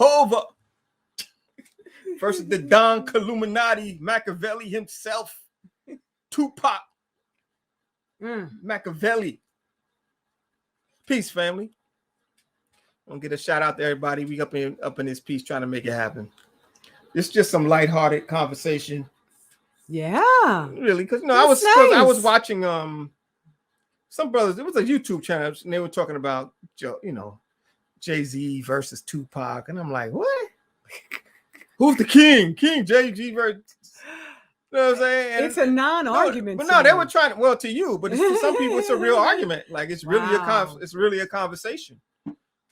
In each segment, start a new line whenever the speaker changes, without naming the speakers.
Hova versus the Don Illuminati, Machiavelli himself, Tupac. Machiavelli. Peace, family. I'm gonna get a shout out to everybody. We up in this piece trying to make it happen. It's just some lighthearted conversation.
Yeah,
really, because
nice.
I was watching some brothers. It was a YouTube channel, and they were talking about Jay-Z versus Tupac, and I'm like, what? Who's the king? King Jay-Z versus. You know what I'm saying? And
it's a non-argument.
They were trying. Well, to you, but to some people, it's a real argument. Like it's really a conversation.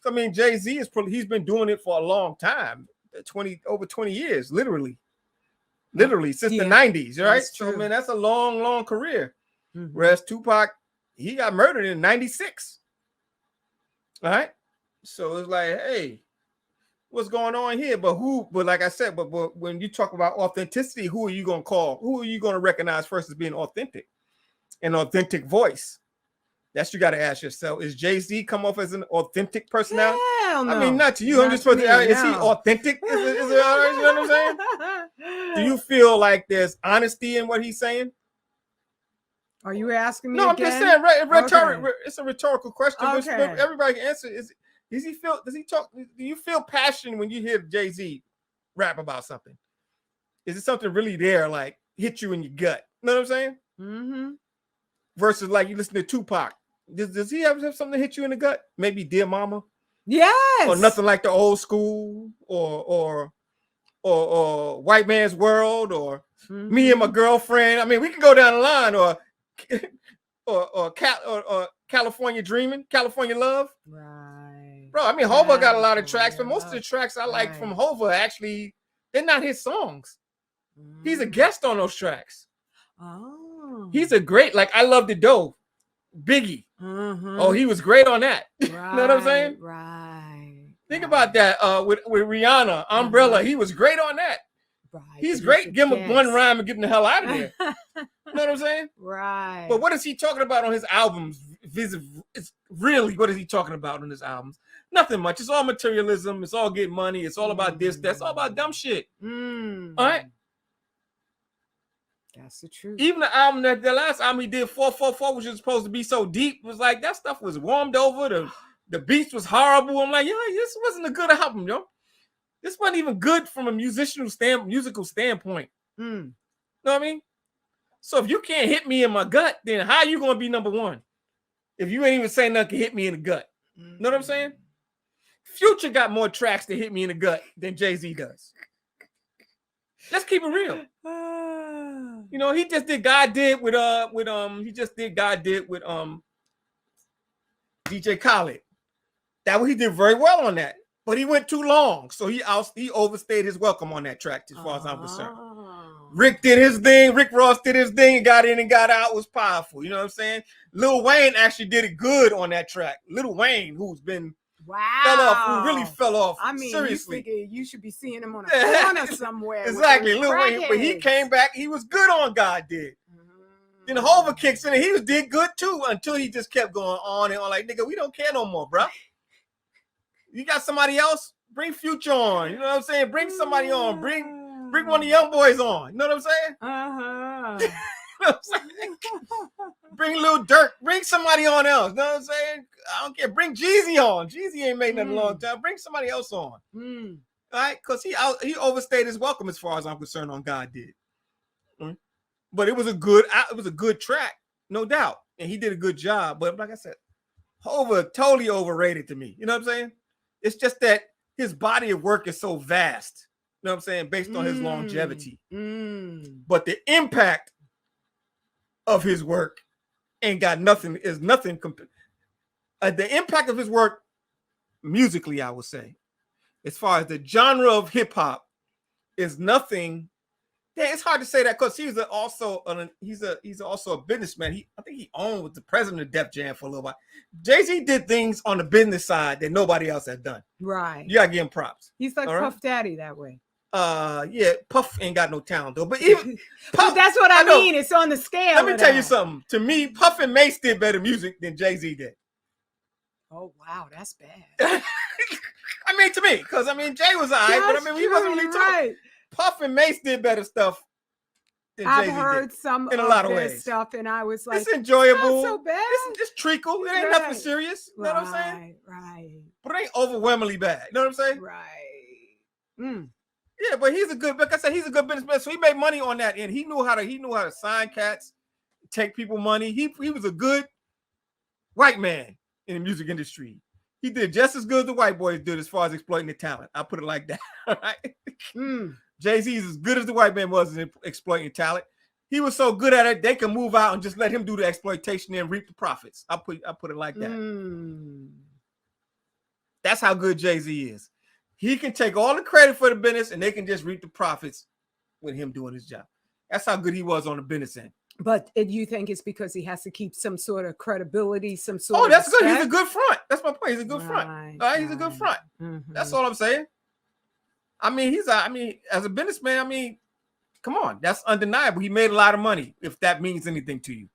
I mean, Jay-Z he's been doing it for a long time, over 20 years, literally since the 90s, right? So, man, that's a long career. Whereas Tupac, he got murdered in 96. All right. So it's like, hey, what's going on here? But like I said, but when you talk about authenticity, who are you going to call? Who are you going to recognize first as being authentic? An authentic voice. That's you got to ask yourself. Is Jay-Z come off as an authentic personality?
Hell no.
I mean, not to you. I'm just supposed to. Is he authentic? Is it all right? You know what I'm saying? Do you feel like there's honesty in what he's saying?
Are you asking me?
No,
again?
I'm just saying. Okay. It's a rhetorical question.
Okay.
But everybody can answer. Does he talk? Do you feel passion when you hear Jay-Z rap about something? Is it something really there, like hit you in your gut? You know what I'm saying?
Mm-hmm.
Versus like you listen to Tupac. Does he have something to hit you in the gut? Maybe Dear Mama?
Yes.
Or Nothing Like the Old School, or White Man's World, or Me and My Girlfriend. I mean, we can go down the line, or California Dreaming, California Love.
Right.
Bro, I mean, Hova got a lot of tracks, but most of the tracks I like from Hova, actually, they're not his songs. He's a guest on those tracks.
Oh.
He's a great, like, I Love the Dough, Biggie. Oh, he was great on that.
Right,
you know what I'm saying?
Right.
Think about that with Rihanna, Umbrella. He was great on that. Right. He's great. Give him one rhyme and get him the hell out of there. You know what I'm saying?
Right.
But what is he talking about on his albums? It's really, what is he talking about on his albums? Nothing much. It's all materialism. It's all getting money. It's all about this. That's all about dumb shit. All right?
That's the truth.
Even the album the last album he did, 444, which was supposed to be so deep, was like that stuff was warmed over. The beats was horrible. I'm like, this wasn't a good album, yo. This wasn't even good from a musical standpoint. Know what I mean? So if you can't hit me in my gut, then how are you gonna be number one? If you ain't even saying nothing can hit me in the gut. Know what I'm saying? Future got more tracks to hit me in the gut than Jay-Z does. Let's keep it real. You know, he just did God did with DJ Khaled. That he did very well on that, but he went too long, so he overstayed his welcome on that track, as far as I'm concerned. Rick did his thing, Rick Ross did his thing, got in and got out, was powerful. You know what I'm saying? Lil Wayne actually did it good on that track. Lil Wayne, who's been who really fell off.
I mean,
seriously,
you should be seeing him on a corner somewhere.
Exactly, Lil Wayne. When he came back, he was good on God Did. Then Hova kicks in, and he did good too until he just kept going on and on. Like, nigga, we don't care no more, bro. You got somebody else? Bring Future on. You know what I'm saying? Bring somebody on. Bring one of the young boys on. You know what I'm saying? You know what I'm saying? Bring Lil Durk. Bring somebody on else. You know what I'm saying? I don't care. Bring Jeezy on. Jeezy ain't made nothing a long time. Bring somebody else on. All right? Because he overstayed his welcome as far as I'm concerned on God Did. But it was a good track, no doubt. And he did a good job. But like I said, Hova totally overrated to me. You know what I'm saying? It's just that his body of work is so vast. You know what I'm saying? Based on his longevity. But the impact of his work ain't got nothing, is nothing. The impact of his work musically, I would say, as far as the genre of hip hop, is nothing. Yeah, it's hard to say that because he's also a businessman. I think he was the president of Def Jam for a little while. Jay-Z did things on the business side that nobody else has done.
Right.
You gotta give him props.
He's like Puff Daddy that way.
Yeah, Puff ain't got no talent though. But even
Puff, but that's what I mean. It's on the scale.
Let me tell you something. To me, Puff and Mace did better music than Jay-Z did.
Oh wow, that's bad.
I mean, to me, because I mean, Jay was alright, but I mean, he wasn't really talking.
Right.
Puff and Mace did better stuff than
I've
Jay-Z
heard
did,
some
in a
of
lot of
their
ways.
stuff, and I was like,
it's enjoyable.
not so bad.
It's just treacle. It ain't nothing serious. You know what I'm saying?
Right.
But it ain't overwhelmingly bad. You know what I'm saying?
Right. Mm.
Yeah, but he's a good, like I said, he's a good businessman. So he made money on that end. He knew how to sign cats, take people money. He was a good white man in the music industry. He did just as good as the white boys did as far as exploiting the talent. I'll put it like that. All right. Jay-Z is as good as the white man was in exploiting talent. He was so good at it, they can move out and just let him do the exploitation and reap the profits. I'll put it like that. That's how good Jay-Z is. He can take all the credit for the business and they can just reap the profits with him doing his job. That's how good he was on the business end.
But you think it's because he has to keep some sort of credibility, some sort of
that's
respect?
good. He's a good front. That's my point. He's a good front. All right, he's a good front. That's all I'm saying. I mean, as a businessman, I mean, come on, that's undeniable. He made a lot of money, if that means anything to you.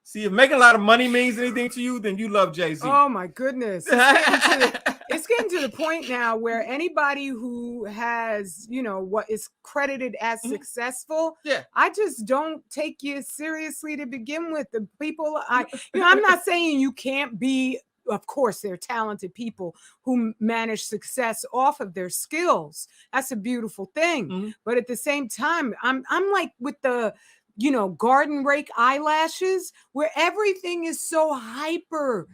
See, if making a lot of money means anything to you, then you love Jay-Z.
Oh my goodness. It's getting to the point now where anybody who has, what is credited as successful, I just don't take you seriously to begin with. The people I'm not saying you can't be, of course, they're talented people who manage success off of their skills. That's a beautiful thing. But at the same time, I'm like with the garden rake eyelashes, where everything is so hyper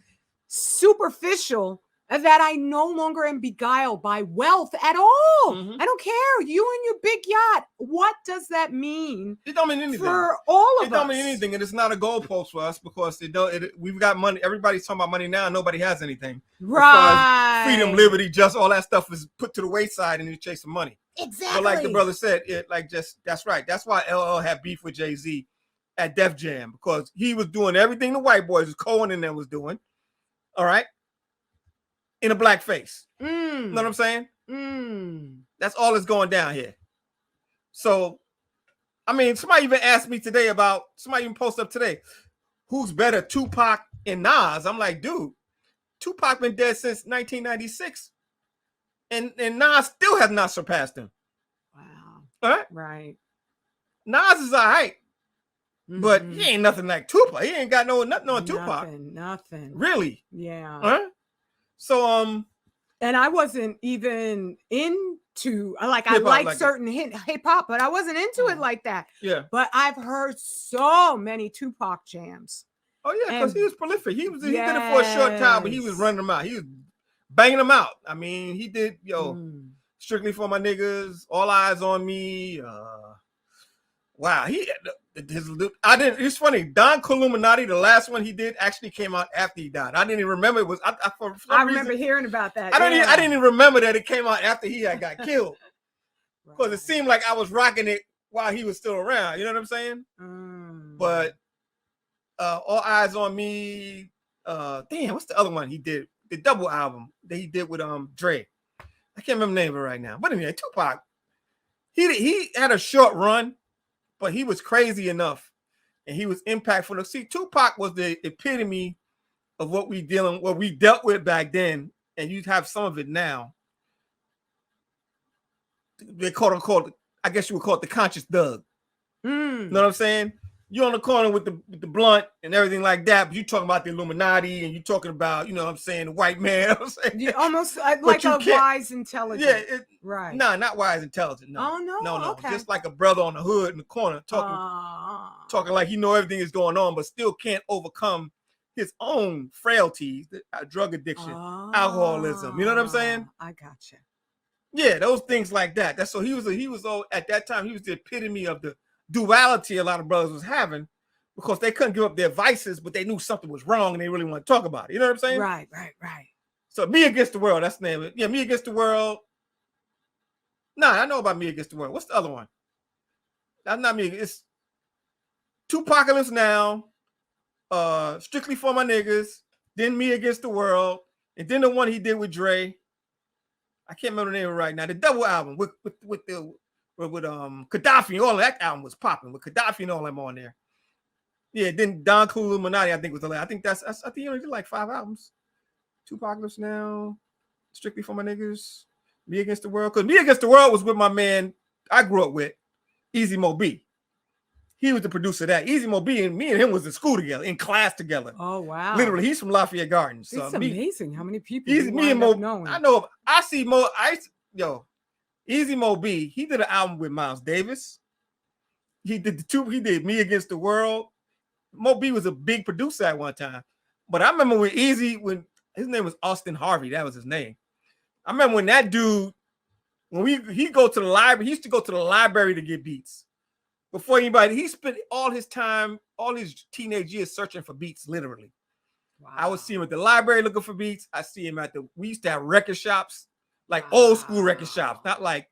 superficial that I no longer am beguiled by wealth at all. I don't care. You and your big yacht. What does that mean?
It don't mean anything
for all of us.
It don't mean anything, and it's not a goalpost for us because we've got money. Everybody's talking about money now. Nobody has anything.
Right.
Freedom, liberty, just all that stuff is put to the wayside, and you're chasing money.
Exactly.
But like the brother said, that's right. That's why LL had beef with Jay-Z at Def Jam, because he was doing everything the white boys, Cohen and them was doing. All right. In a black face. You know what I'm saying? That's all that's going down here. So, I mean, somebody even asked me today somebody even posted up today, who's better, Tupac and Nas? I'm like, dude, Tupac been dead since 1996. And Nas still has not surpassed him.
Wow.
All right?
Right.
Nas is all right. But he ain't nothing like Tupac. He ain't got nothing on Tupac.
Nothing.
Really?
Yeah.
Huh? So
and I wasn't even into I like certain hip hop, but I wasn't into it like that.
Yeah.
But I've heard so many Tupac jams.
Oh yeah, because he was prolific. He did it for a short time, but he was running them out. He was banging them out. I mean, he did Strictly for My Niggas, All Eyes on Me. Wow, it's funny. Don Columinati, the last one he did, actually came out after he died. I didn't even remember it was. I
remember hearing about that.
I didn't even remember that it came out after he had got killed, because it seemed like I was rocking it while he was still around. You know what I'm saying? But All Eyes on Me. Damn, what's the other one he did? The double album that he did with Dre. I can't remember the name of it right now. But anyway, Tupac. He had a short run, but he was crazy enough, and he was impactful. See, Tupac was the epitome of what we dealt with back then, and you have some of it now. They quote, I guess you would call it the conscious thug. You know what I'm saying? You're on the corner with the blunt and everything like that, but you're talking about the Illuminati, and you're talking about, you know what I'm saying, the white man. You know what I'm saying?
Almost like a wise intelligent.
Yeah,
right.
No, not wise intelligent. No.
Oh no,
no.
Okay.
Just like a brother on the hood in the corner talking like he know everything is going on, but still can't overcome his own frailties, drug addiction, alcoholism. You know what I'm saying?
I gotcha.
Yeah, those things like that. That's so he was at that time he was the epitome of the duality a lot of brothers was having, because they couldn't give up their vices, but they knew something was wrong and they really want to talk about it. You know what I'm saying?
Right.
So Me Against the World, that's the name of it. Yeah, Me Against the World. Nah, I know about Me Against the World. What's the other one? That's not me. It's Tupacalypse Now, Strictly for My Niggas, then Me Against the World, and then the one he did with Dre. I can't remember the name of it right now. The double album with Gaddafi. All of that album was popping with Gaddafi and all them on there. Yeah, then Don Columinati, I think was the last. I think he only did like 5 albums. TUPAC lives now. Strictly for my niggas. Me Against the World. Because Me Against the World was with my man I grew up with, Easy Mo B. He was the producer of that. Easy Mo B and me and him was in school together, in class together.
Oh, wow.
Literally, he's from Lafayette Gardens. So
it's amazing how many people
me and Mo
knowing.
I know. I see Mo. Easy Mo B. He did an album with Miles Davis. He did He did Me Against the World. Mo B was a big producer at one time. But I remember when his name was Austin Harvey. That was his name. I remember when that dude, he go to the library. He used to go to the library to get beats. Before anybody, he spent all his time, all his teenage years searching for beats, literally. Wow. I would see him at the library looking for beats. I see him we used to have record shops, like old school record shops, not like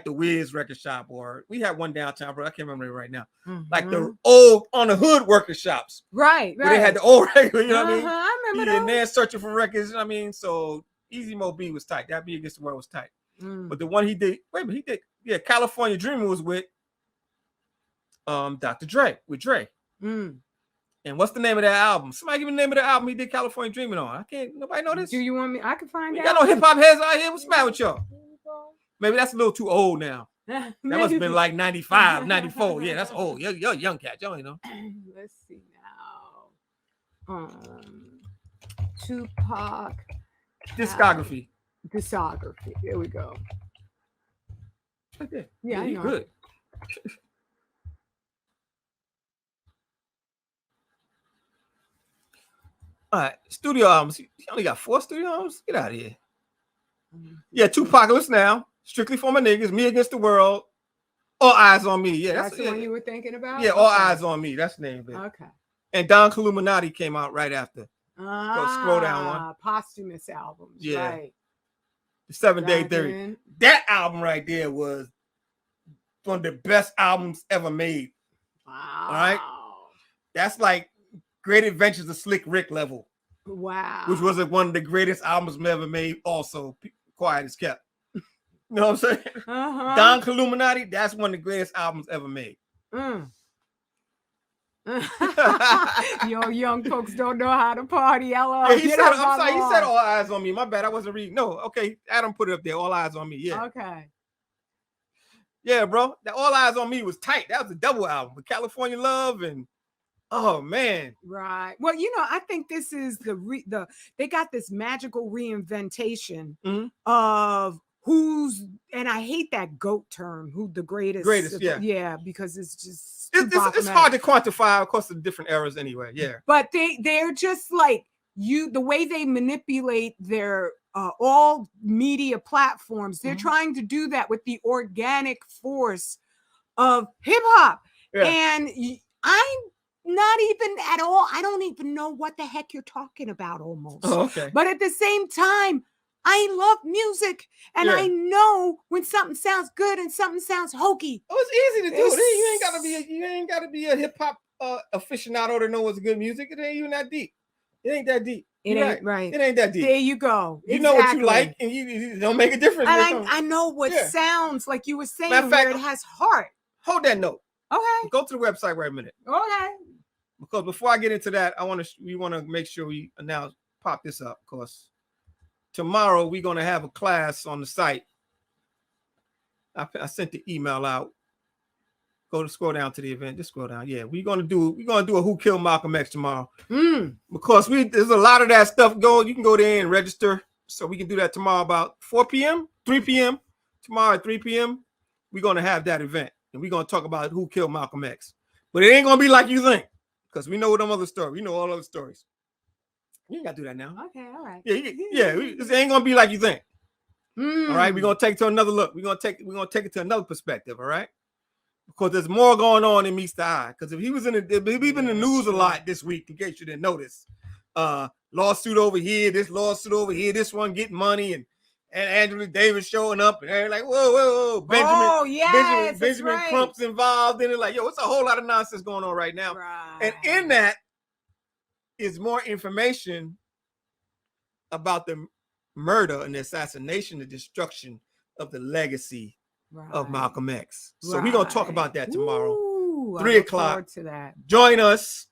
the Wiz record shop, or we had one downtown, bro. I can't remember it right now. Mm-hmm. Like the old on the hood worker shops.
Right.
Where they had the old record, you know what I mean?
I remember that.
And they're searching for records, you know what I mean? So Easy Mo B was tight. That Me Against the World was tight. But the one he did, California Dreamer was with Dr. Dre, with Dre. And what's the name of that album? Somebody give me the name of the album he did California Dreaming on. Nobody know this?
Do you want me? I can find out.
We got no hip hop heads out here. What's the matter with y'all? Maybe that's a little too old now. That must have been like 95, 94. Yeah, that's old. You're a young cat. You know.
Let's see now. TUPAC
discography.
There we go.
Okay.
Yeah, I know.
Good. All right, studio albums. He only got 4 studio albums. Get out of here. Yeah, TUPAC now. Strictly for my niggas. Me Against the World. All Eyes on Me. Yeah,
that's the one you were thinking about.
Yeah, All Eyes on Me. That's the name of it.
Okay.
And Don Illuminati came out right after. Go scroll down one.
Posthumous albums.
Yeah.
Right.
The 7 Day Theory. That album right there was one of the best albums ever made.
Wow.
All right. That's like Great Adventures of Slick Rick level.
Wow.
Which was one of the greatest albums ever made. Also, Quiet as Kept. You know what I'm saying? Don Illuminati, that's one of the greatest albums ever made.
Yo, young folks don't know how to party.
Yeah, he said All Eyes on Me. My bad, I wasn't reading. No, okay. Adam put it up there. All Eyes on Me. Yeah.
Okay.
Yeah, bro. That All Eyes on Me was tight. That was a double album with California Love and oh man.
Right. Well, I think this is they got this magical reinventation of and I hate that GOAT term, who the greatest, yeah, because it's just
it's hard to quantify, of course, the different eras anyway. Yeah.
But they're just like the way they manipulate their all media platforms, they're trying to do that with the organic force of hip hop. Yeah. And I'm not even at all. I don't even know what the heck you're talking about almost.
Oh, okay.
But at the same time, I love music, and I know when something sounds good and something sounds hokey.
Oh, it's easy to do. You ain't gotta be a hip hop aficionado to know what's good music. It ain't even that deep. It ain't that deep.
It ain't right.
It ain't that deep.
There you go.
You know what you like, and you don't make a difference.
And I know what sounds like you were saying, where it has heart.
Hold that note.
Okay.
Go to the website right a minute.
Okay.
Because before I get into that, we want to make sure we pop this up, because tomorrow we're going to have a class on the site. I sent the email out. Scroll down to the event. Just scroll down. Yeah, we're gonna do a Who Killed Malcolm X tomorrow. Because there's a lot of that stuff going. You can go there and register. So we can do that tomorrow about 4 p.m., 3 p.m. Tomorrow at 3 p.m. We're gonna have that event, and we're gonna talk about who killed Malcolm X. But it ain't gonna be like you think, because we know them other stories. We know all other stories. You ain't gotta do that now.
Okay, all right.
This ain't gonna be like you think. All right, we're gonna take it to another look. We're gonna take it to another perspective. All right, because there's more going on than meets the eye. Because if he's been in the news a lot this week, in case you didn't notice, lawsuit over here, this lawsuit over here, this one getting money, and Angela Davis showing up, and they're like, whoa, Benjamin Crump's involved in it. Like, yo, it's a whole lot of nonsense going on right now.
Right.
And in that is more information about the murder and the assassination, the destruction of the legacy of Malcolm X. So we're gonna talk about that tomorrow.
Ooh,
3:00.
To that.
Join us.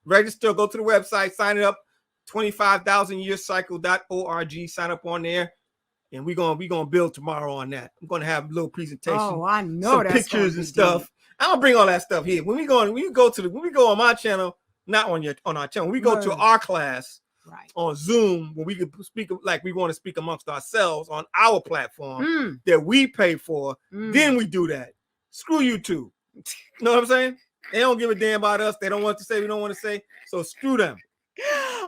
Register. Go to the website. Sign it up. 25,000yearcycle.org. Sign up on there. And we're gonna build tomorrow on that. I'm gonna have a little presentation.
Oh, I know,
some pictures and stuff. Deep. I don't bring all that stuff here. When we go on my channel, not on our channel. When we go to our class on Zoom, when we could speak like we want to speak amongst ourselves on our platform that we pay for, then we do that. Screw YouTube. You know what I'm saying? They don't give a damn about us. They don't want to say we don't want to say. So screw them.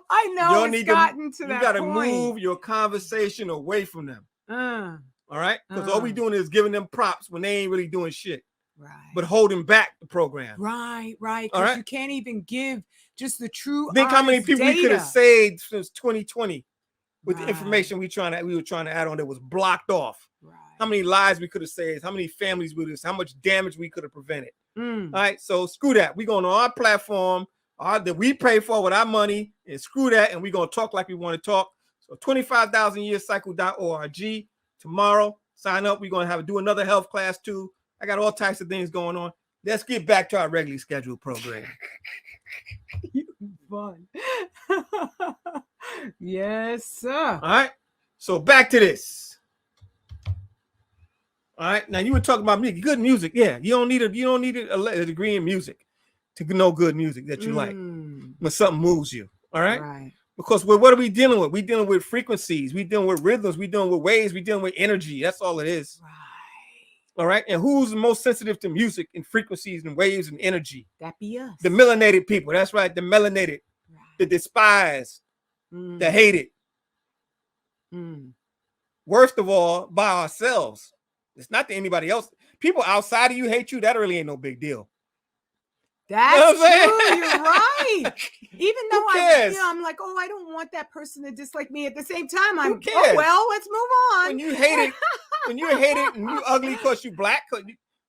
I know it's gotten to that point.
You got to move your conversation away from them. All right? Because all we doing is giving them props when they ain't really doing shit.
Right.
But holding back the program.
Right. Because you can't even give just the true.
Think how many people we could have saved since 2020 with the information we were trying to add on that was blocked off. Right. How many lives we could have saved, how many families we would have, how much damage we could have prevented. All right. So screw that. We're going on our platform that we pay for with our money, and screw that, and we're going to talk like we want to talk. So 25,000yearcycle.org. Tomorrow, sign up. We're going to do another health class too. I got all types of things going on. Let's get back to our regularly scheduled program.
Fun. Yes, sir.
All right. So back to this. All right. Now you were talking about music. Good music. Yeah. You don't need a degree in music to know good music that you like when something moves you. All right.
Right.
Because what are we dealing with? We're dealing with frequencies. We're dealing with rhythms. We're dealing with waves. We're dealing with energy. That's all it is.
Right.
All right. And who's the most sensitive to music and frequencies and waves and energy?
That be us.
The melanated people. That's right. The melanated, the despised, the hated. Worst of all, by ourselves. It's not that anybody else. People outside of you hate you. That really ain't no big deal.
That's true. You're right. Even though I'm like, oh, I don't want that person to dislike me. At the same time, I'm oh well, let's move on.
When you hate it, and you ugly because you black,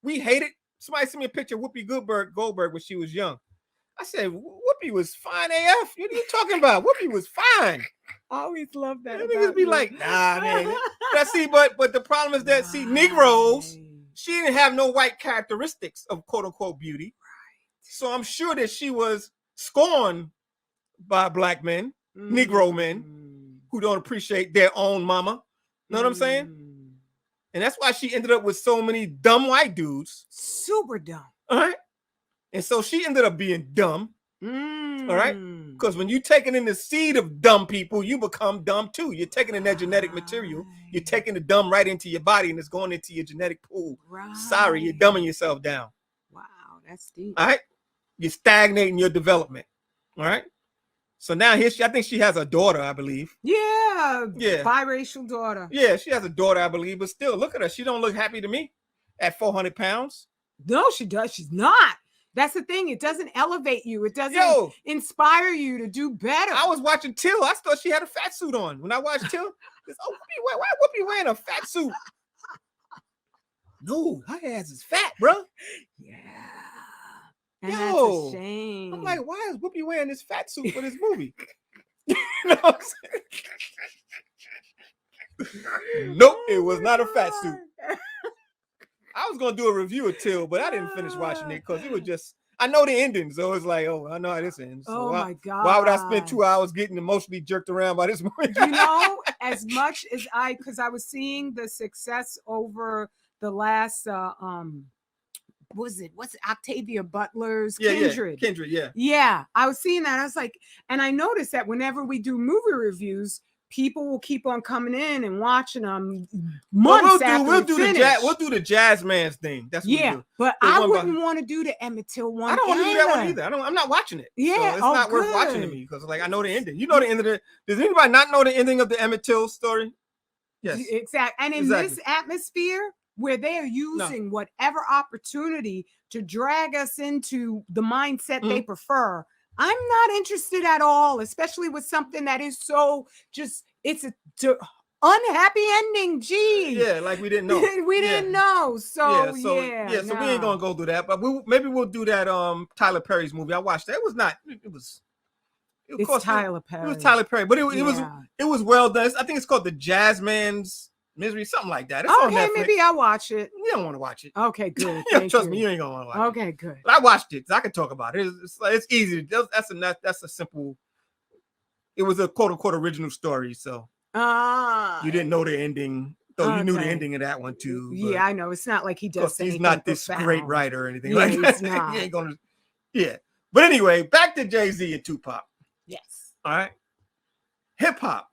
we hate it. Somebody sent me a picture of Whoopi Goldberg when she was young. I said, Whoopi was fine AF. What are you talking about? Whoopi was fine.
I always love that.
Niggas be like, nah, man. But the problem is that Negroes, she didn't have no white characteristics of quote unquote beauty. So I'm sure that she was scorned by black men, Negro men, who don't appreciate their own mama. Know what I'm saying? And that's why she ended up with so many dumb white dudes.
Super dumb.
All right. And so she ended up being dumb. All right. Because when you're taking in the seed of dumb people, you become dumb too. You're taking in that genetic material. You're taking the dumb right into your body, and it's going into your genetic pool.
Right.
Sorry, you're dumbing yourself down.
Wow, that's deep.
All right. You're stagnating your development. All right. So now I think she has a daughter, I believe.
Yeah. Biracial daughter.
Yeah, she has a daughter, I believe. But still, look at her. She don't look happy to me at 400 pounds.
No, she does. She's not. That's the thing. It doesn't elevate you. It doesn't inspire you to do better.
I was watching Till. I thought she had a fat suit on. When I watched Till, why Whoopi wearing a fat suit? No, her ass is fat, bro.
Yeah. And that's a shame.
I'm like, why is Whoopi wearing this fat suit for this movie? You know what I'm saying? Nope, it was not a fat suit. I was gonna do a review of Till, but I didn't finish watching it because it was just, I know the ending, so it's like, oh, I know how this ends. So
my God.
Why would I spend 2 hours getting emotionally jerked around by this movie?
You know, as much as because I was seeing the success over the last what's Octavia Butler's Kindred.
Kindred, yeah.
Yeah, I was seeing that. I was like, and I noticed that whenever we do movie reviews, people will keep on coming in and watching them months after we'll do
the Jazz Man's thing. That's what we do.
But I wouldn't want to do the Emmett Till one.
I don't want to do that one either. I'm not watching it.
Yeah,
so it's not worth watching to me because like I know the ending. You know the end of the. Does anybody not know the ending of the Emmett Till story? Yes,
exactly. And in this atmosphere, where they are using whatever opportunity to drag us into the mindset they prefer, I'm not interested at all, especially with something that is so just, it's a unhappy ending. Gee.
Yeah, like we didn't know.
We didn't know. So
we ain't gonna go do that. But maybe we'll do that Tyler Perry's movie. I watched that.
It's Tyler Perry.
It was Tyler Perry, but it was well done. I think it's called The Jazz Man's Misery, something like that. It's on Netflix.
Maybe I'll watch it.
You don't want to watch it.
Okay, good.
Trust me, you ain't gonna want to watch it.
Okay, good.
But I watched it, so I can talk about it. It's easy. That's a simple. It was a quote unquote original story, so you didn't know the ending, though you knew the ending of that one too.
Yeah, I know. It's not like he does anything.
He's not this
profound.
Great writer or anything
yeah,
like that.
He's not.
He ain't gonna. Yeah, but anyway, back to Jay-Z and Tupac.
Yes.
All right. Hip hop.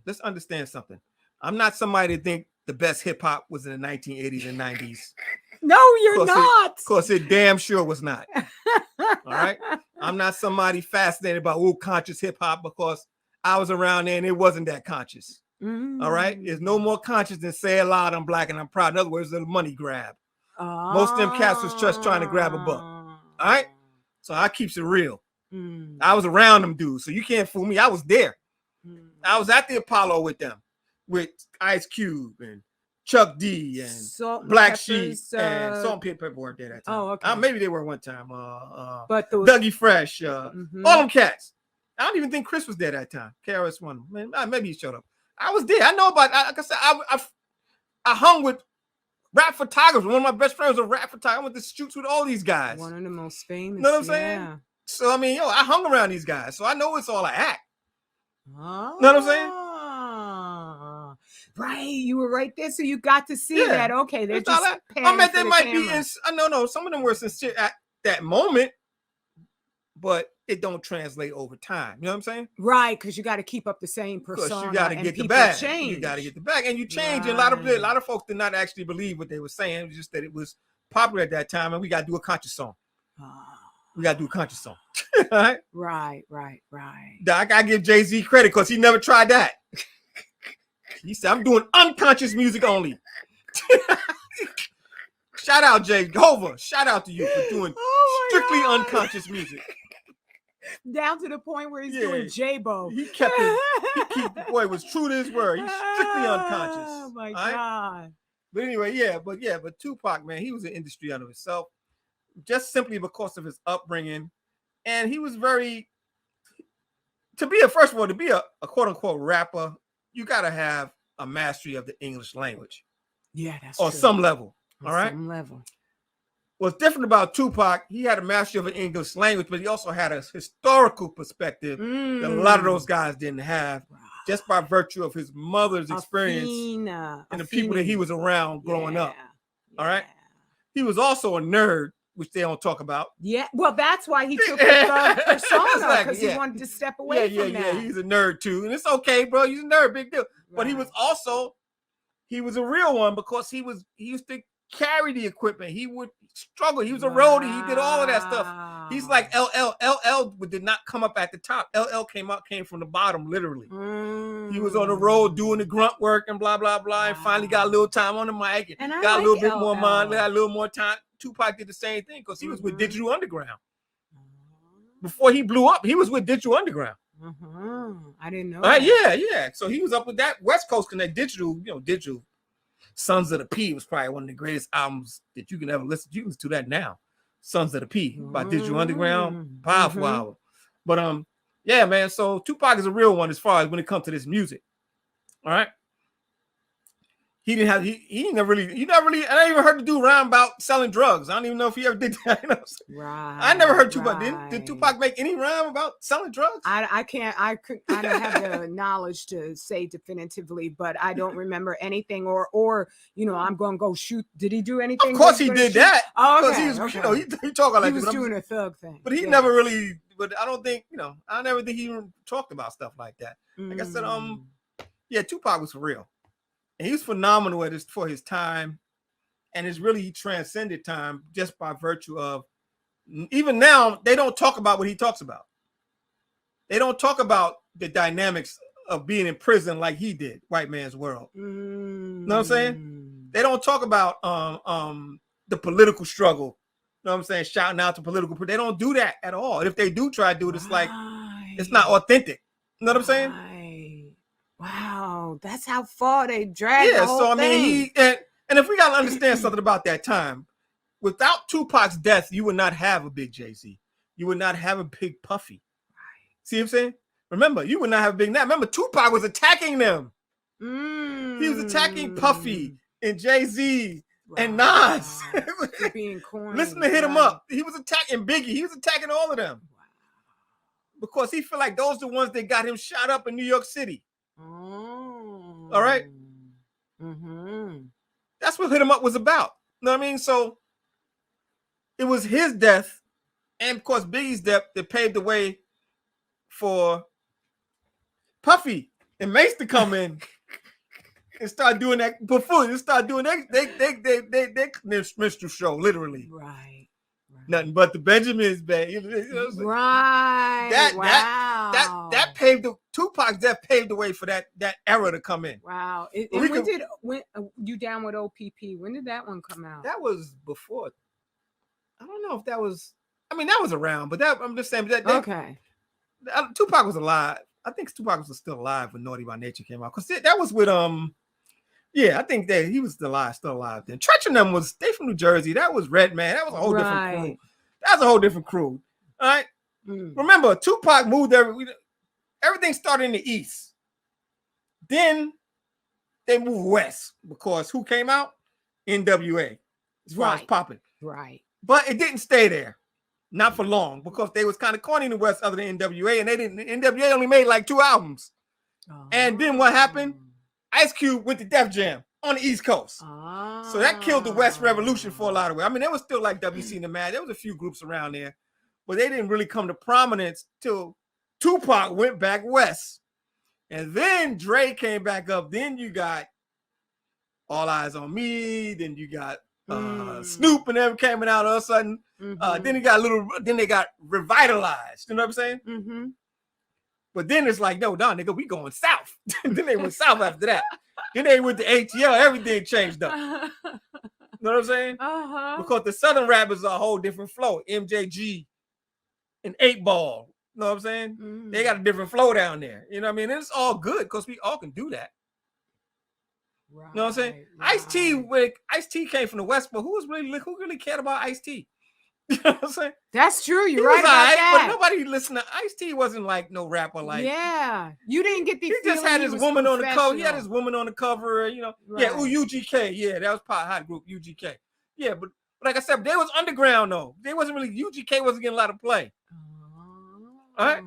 Let's understand something. I'm not somebody to think the best hip hop was in the 1980s and 90s.
No, you're not.
Of course, it damn sure was not. All right. I'm not somebody fascinated by conscious hip hop because I was around there and it wasn't that conscious. All right. It's no more conscious than say it loud, I'm black and I'm proud. In other words, it's a money grab. Most of them cats was just trying to grab a buck. All right. So I keeps it real. I was around them dudes, so you can't fool me. I was there. I was at the Apollo with them, with Ice Cube and Chuck D and
Salt
Black
Peppers,
Sheep and Salt and Pepper weren't there that time.
Oh, okay.
Maybe they were one time.
But
Dougie Fresh, all them cats. I don't even think Chris was there that time. KRS One, maybe he showed up. I was there. I know about. Like I said, I hung with rap photographers. One of my best friends was a rap photographer. I went to shoots with all these guys.
One of the most famous.
You know what I'm saying? So I mean, I hung around these guys, so I know it's all an act. You know what I'm saying?
Right, you were right there, so you got to see that. Okay, they're just.
I mean, they might be. No, some of them were sincere at that moment, but it don't translate over time. You know what I'm saying?
Right, because you got to keep up the same persona.
Because you got to get the bag. You got to get the bag, and you change. Right. And a lot of folks did not actually believe what they were saying. It was just that it was popular at that time, and we got to do a conscious song. We got to do a conscious song. All right? Right. I got to give Jay-Z credit because he never tried that. He said, I'm doing unconscious music only. Shout out, Jehovah. Shout out to you for doing strictly unconscious music.
Down to the point where he's doing J-Bo.
He kept the boy was true to his word. He's strictly unconscious.
Oh, my God.
But anyway, but Tupac, man, he was an industry unto himself. Just simply because of his upbringing. And he was to be a quote unquote rapper, you got to have a mastery of the English language.
Yeah, that's
true. Some level. All right.
Some level.
What's different about Tupac, he had a mastery of an English language, but he also had a historical perspective that a lot of those guys didn't have, just by virtue of his mother's experience and the people that he was around growing up. All right. He was also a nerd, which they don't talk about. Yeah, well, that's why he took the persona, because he wanted to step away from that. Yeah, he's a nerd too, and it's okay, bro. He's a nerd, big deal. Right. But he was a real one because he used to carry the equipment. He would struggle. He was a roadie. He did all of that stuff. He's like LL. LL did not come up at the top. LL came from the bottom, literally. He was on the road doing the grunt work and blah blah blah, and finally got a little time on the mic and got a little bit more mind, got a little more time. Tupac did the same thing because he was with Digital Underground. Before he blew up, he was with Digital Underground. I didn't know. Yeah. So he was up with that West Coast Connect. Digital Sons of the P was probably one of the greatest albums that you can ever listen to. You can listen to that now. Sons of the P by Digital Underground. Powerful album. But yeah, man. So Tupac is a real one as far as when it comes to this music. All right. He never really, I never even heard the dude rhyme about selling drugs. I don't even know if he ever did that. Right. I never heard Tupac. Did Tupac make any rhyme about selling drugs? I don't have the knowledge to say definitively, but I don't remember anything or I'm going to go shoot. Did he do anything? Of course he did that. Oh, okay. He talking like he was doing a thug thing. But he never really, but I don't think, I never think he even talked about stuff like that. Like I said, Tupac was for real. And he was phenomenal for his time, and he transcended time just by virtue of, even now, they don't talk about what he talks about. They don't talk about the dynamics of being in prison like he did, White Man's World. You know what I'm saying? They don't talk about the political struggle. You know what I'm saying? Shouting out to political. They don't do that at all. And if they do try to do it, it's like, it's not authentic. You know what I'm saying? Wow, that's how far they drag the whole thing. And if we got to understand something about that time, without Tupac's death, you would not have a big Jay-Z. You would not have a big Puffy. Right. See what I'm saying? Remember, you would not have a big Nat. Remember, Tupac was attacking them. He was attacking Puffy and Jay-Z and Nas. Being corny. Listen to Hit 'Em Up. He was attacking Biggie. He was attacking all of them. because he feel like those are the ones that got him shot up in New York City.
Oh.
All right. That's what Hit 'Em Up was about. You know what I mean? So it was his death, and of course Biggie's death, that paved the way for Puffy and Mace to come in and start doing that before they start doing they minstrel show, literally.
Right.
Nothing but the Benjamins, man.
Right.
That paved the Tupac's death paved the way for that era to come in.
Wow. And when you down with OPP? When did that one come out?
That was before. I don't know if that was. I mean, that was around, but I'm just saying that.
Okay.
Tupac was alive. I think Tupac was still alive when Naughty by Nature came out, because that was with yeah, I think that he was still alive then. Tretch and them they from New Jersey. That was Redman. That was a whole different crew. That was a whole different crew. All right. Remember, Tupac moved everything started in the East. Then they moved west because who came out? NWA. As far as popping.
Right.
But it didn't stay there. Not for long, because they was kind of corny in the West other than NWA, and NWA only made like 2 albums. And then what happened? Ice Cube went to Def Jam on the East Coast. So that killed the West Revolution for a lot of way. I mean, there was still like WC and the Mad. There was a few groups around there, but they didn't really come to prominence till Tupac went back west. And then Dre came back up. Then you got All Eyes on Me. Then you got Snoop and them came out all of a sudden. Then they got revitalized. You know what I'm saying? But then it's like, no, nigga, we going south. Then they went south after that. Then they went to ATL. Everything changed up. You know what I'm saying? Because the Southern rappers are a whole different flow. MJG and 8 Ball. You know what I'm saying? They got a different flow down there. You know what I mean? And it's all good because we all can do that. Right, you know what I'm saying? Right. Ice-T came from the West, but who really cared about Ice-T? You know what I'm saying?
That's true. You're right about that.
But nobody listened to Ice-T. Wasn't like no rapper like.
Yeah, you didn't get the.
He just had his woman on the cover. He had his woman on the cover. You know. Right. Yeah. UGK. Yeah, that was part hot group UGK. Yeah, but like I said, they was underground though. They wasn't really UGK. Wasn't getting a lot of play. All right.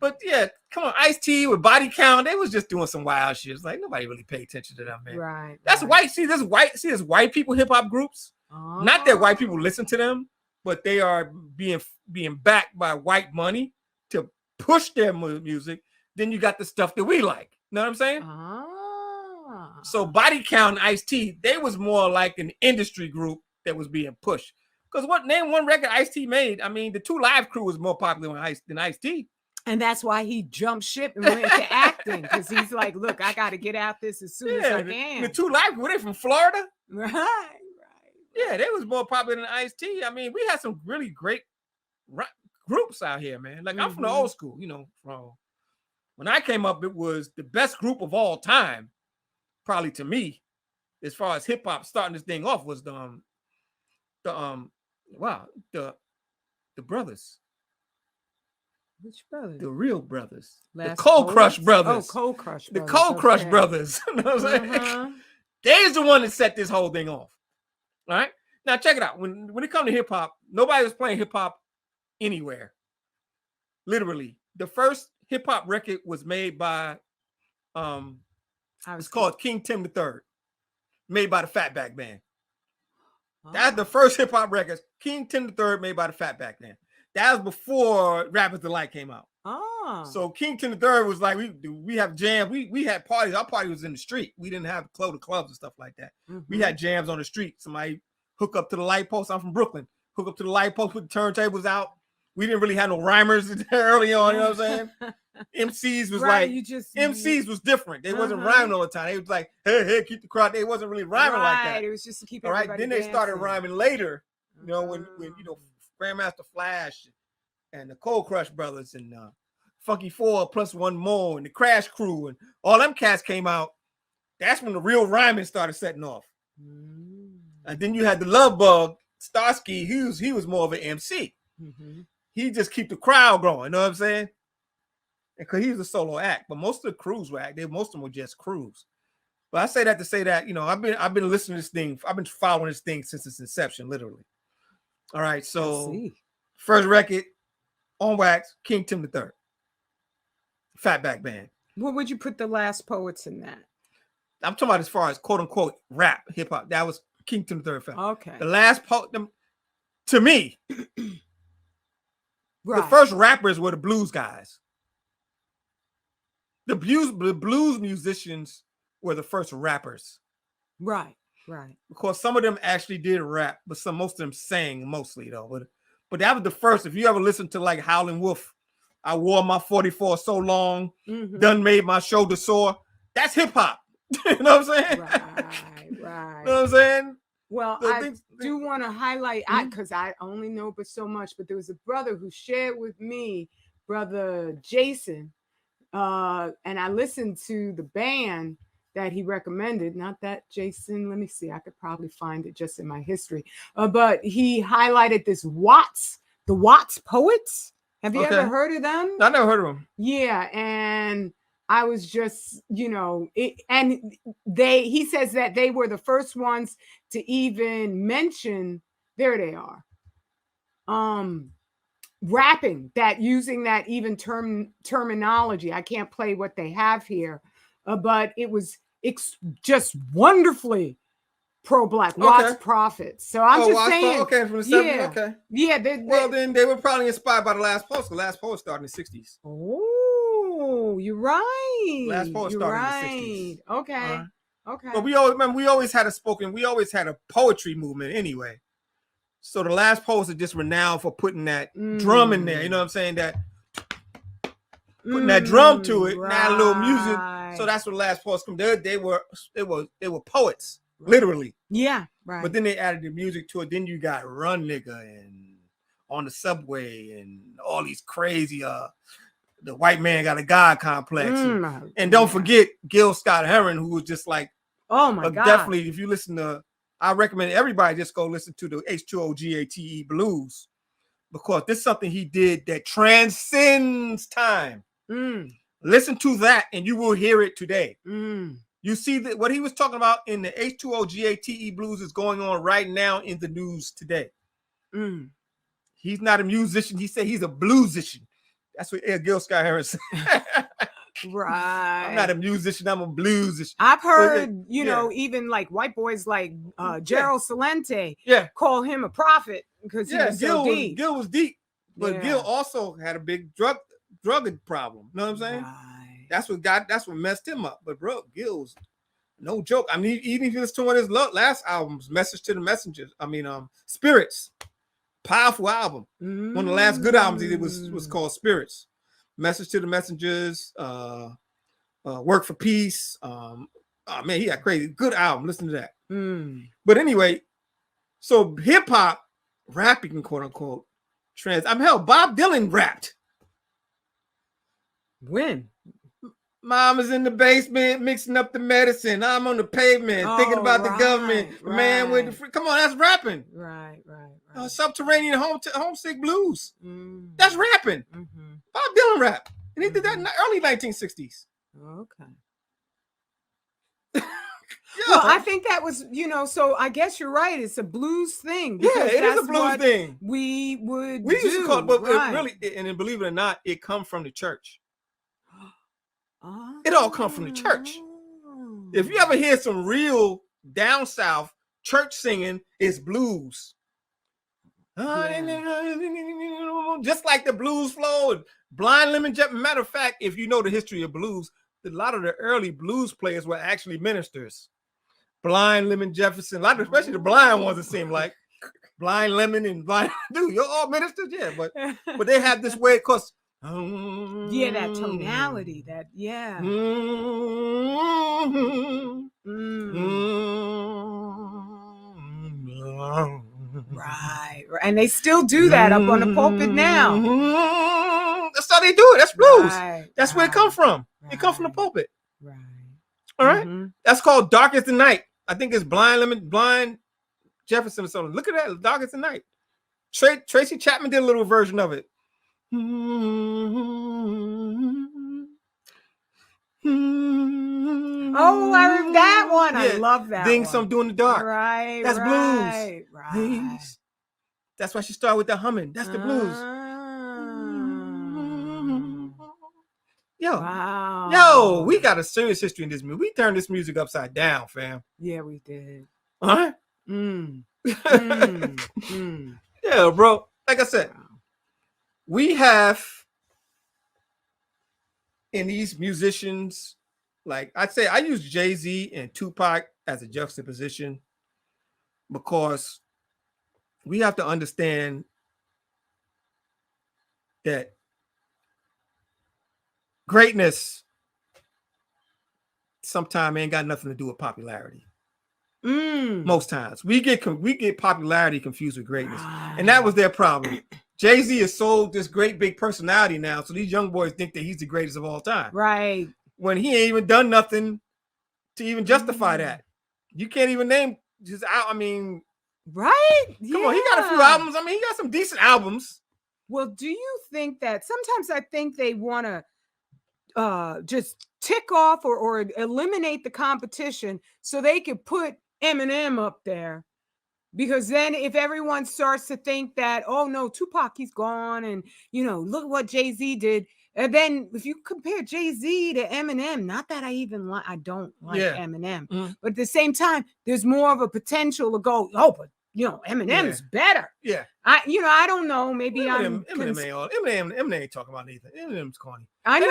But yeah, come on, Ice-T with Body Count. They was just doing some wild shit. It's like nobody really paid attention to them, man.
Right.
That's white. See, there's white people hip hop groups. Not that white people listen to them, but they are being backed by white money to push their music. Then you got the stuff that we like. You know what I'm saying? So Body Count and Ice-T, they was more like an industry group that was being pushed. Because name one record Ice-T made. I mean, the 2 Live Crew was more popular than Ice-T.
And that's why he jumped ship and went to acting, because he's like, look, I got to get out this as soon as I can.
The 2 Live Crew, were they from Florida?
Right.
Yeah, they was more popular than Ice-T. I mean, we had some really great groups out here, man. Like, I'm from the old school, you know. From when I came up, it was the best group of all time, probably to me, as far as hip hop starting this thing off, was the brothers.
Which brothers?
The real brothers. The Cold Crush brothers.
Oh, Cold Crush
brothers. The Cold Crush brothers. You know what I'm saying? They's the one that set this whole thing off. All right. Now check it out. When it comes to hip hop, nobody was playing hip hop anywhere. Literally, the first hip hop record was made by it's called King Tim III, made by the Fatback Band. That's the first hip hop record. King Tim III, made by the Fatback Band. That was before Rappers Delight came out. So King Tim III was like, we have jams. We had parties. Our party was in the street. We didn't have close to clubs and stuff like that. We had jams on the street. Somebody hook up to the light post. I'm from Brooklyn. Hook up to the light post, put the turntables out. We didn't really have no rhymers early on. You know what I'm saying? MCs was MCs was different. They wasn't rhyming all the time. They was like, hey, keep the crowd. They wasn't really rhyming like that.
It was just to keep
all right. Then they started rhyming later. You know, when you know, Grandmaster Flash and the Cold Crush brothers and Funky 4 plus one more and the Crash Crew and all them cats came out. That's when the real rhyming started setting off. And then you had the Love Bug, Starsky. He was more of an MC. He just keep the crowd going. You know what I'm saying? Because he was a solo act, but most of the crews were most of them were just crews. But I say that to say that, you know, I've been listening to this thing. I've been following this thing since its inception, literally. All right, so first record, On Wax, King Tim III. Fatback Band.
What would you put the Last Poets in that?
I'm talking about as far as quote unquote rap, hip hop. That was King Tim III.
Okay.
The Last Poet, to me,
right.
the first rappers were the blues guys. The blues musicians were the first rappers.
Right. Right.
Because some of them actually did rap, but most of them sang mostly though. But that was the first. If you ever listen to like Howlin' Wolf, I wore my 44 so long, done made my shoulder sore. That's hip hop. You know what I'm saying?
Right.
You know what I'm saying?
Well, I do want to highlight, because I only know but so much, but there was a brother who shared with me, brother Jason, and I listened to the band that he recommended. Not that Jason, let me see, I could probably find it just in my history. But he highlighted this the Watts Poets. Have you ever heard of them?
I never heard of them.
Yeah, and I was just, he says that they were the first ones to even mention, there they are, rapping, that using that even terminology. I can't play what they have here, but it's just wonderfully pro-black, Watts Prophets. So I'm just saying.
From the 70s, okay.
Yeah.
Then they were probably inspired by the Last Poets. The Last Poets started in the 60s.
Oh, you're right.
Last Poets started in the 60s.
Okay. Okay.
But we always had a poetry movement anyway. So the Last Poets are just renowned for putting that drum in there. You know what I'm saying? That putting that drum to it, now a little music. So that's what the Last Poets come. They were poets, literally.
Yeah, right.
But then they added the music to it. Then you got Run Nigga and On the Subway and all these crazy the white man got a God complex. And don't forget Gil Scott-Heron, who was just like,
oh my God.
Definitely, if you listen to, I recommend everybody just go listen to the H2OGATE Blues, because this is something he did that transcends time. Listen to that and you will hear it today. You see that what he was talking about in the H2OGATE Blues is going on right now in the news today. He's not a musician. He said he's a bluesician. That's what Gil Scott-Heron said.
Right.
I'm not a musician. I'm a bluesician.
I've heard, even like white boys like Gerald Salente call him a prophet because he was so deep.
Gil was deep. But Gil also had a big drug problem. You know what I'm saying?
Right.
That's what messed him up. But bro, Gil's no joke. I mean, even if you listen to one of his last albums, Message to the Messengers, Spirits. Powerful album. One of the last good albums he did was called Spirits. Message to the Messengers, Work for Peace. He got crazy. Good album. Listen to that. But anyway, so hip hop, rapping, quote unquote, Bob Dylan rapped.
When?
Mama's in the basement mixing up the medicine. I'm on the pavement thinking about the government. Man with the come on, that's rapping.
Right.
Subterranean homesick blues. That's rapping. Bob Dylan rap, and he did that in the early 1960s.
Okay. Well, I think that was, so I guess you're right. It's a blues thing.
Yeah, it is a blues thing.
We
used to call it, but it really, and believe it or not, it comes from the church. It all comes from the church. If you ever hear some real down south church singing, it's blues. Just like the blues flow, Blind Lemon Jefferson. Matter of fact, if you know the history of blues, a lot of the early blues players were actually ministers. Blind Lemon Jefferson, especially the blind ones, it seemed like Blind Lemon and Blind. Dude, you're all ministers, yeah, but they have this way, because
that tonality, Right. And they still do that up on the pulpit now.
That's how they do it. That's blues. That's where it comes from. It comes from the pulpit.
Right.
All right. That's called Dark as the Night. I think it's Blind Jefferson or something. Look at that. Dark as the Night. Tracy Chapman did a little version of it.
Oh, I remember that one. I love that.
Things I'm doing in the dark.
Right.
That's blues.
Right.
That's why she started with the humming. That's the blues. Yo, we got a serious history in this music. We turned this music upside down, fam.
Yeah, we did.
Huh? Yeah, bro. Like I said, we have in these musicians, like I'd say I use Jay-Z and Tupac as a juxtaposition because we have to understand that greatness sometimes ain't got nothing to do with popularity. Most times we get popularity confused with greatness, and that was their problem. Jay-Z has sold this great big personality now, so these young boys think that he's the greatest of all time.
Right.
When he ain't even done nothing to even justify that. You can't even name just I mean,
right?
Come on, he got a few albums. I mean, he got some decent albums.
Well, do you think that sometimes I think they want to just tick off or eliminate the competition so they could put Eminem up there? Because then if everyone starts to think that, oh no, Tupac, he's gone, and look what Jay-Z did. And then if you compare Jay-Z to Eminem, not that I don't like Eminem, but at the same time, there's more of a potential to go, oh, but Eminem's better.
Yeah.
I don't know. Maybe
Eminem ain't talking about anything. Eminem's corny.
I know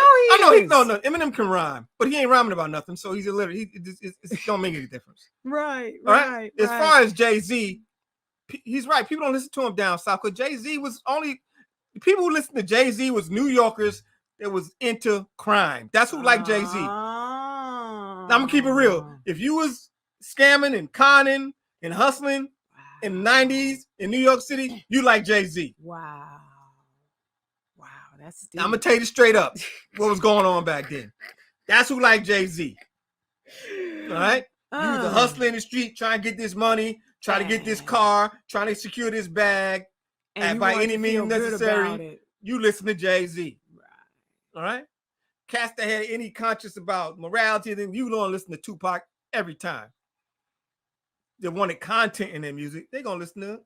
he is.
No, Eminem can rhyme, but he ain't rhyming about nothing. So he's illiterate. It don't make any difference.
Right.
As far as Jay-Z, he's right. People don't listen to him down south because Jay-Z was only people who listen to Jay-Z was New Yorkers that was into crime. That's who liked Jay-Z. Now, I'm gonna keep it real. If you was scamming and conning and hustling in the 90s in New York City, you like Jay-Z.
Wow, that's deep.
I'm gonna tell you straight up what was going on back then. That's who liked Jay-Z. All right, he was a hustler in the street trying to get this money, trying to get this car, trying to secure this bag, and by any means necessary. You listen to Jay-Z. All right, cats that had any conscience about morality, then you don't listen to Tupac every time. They wanted content in their music, they're gonna listen to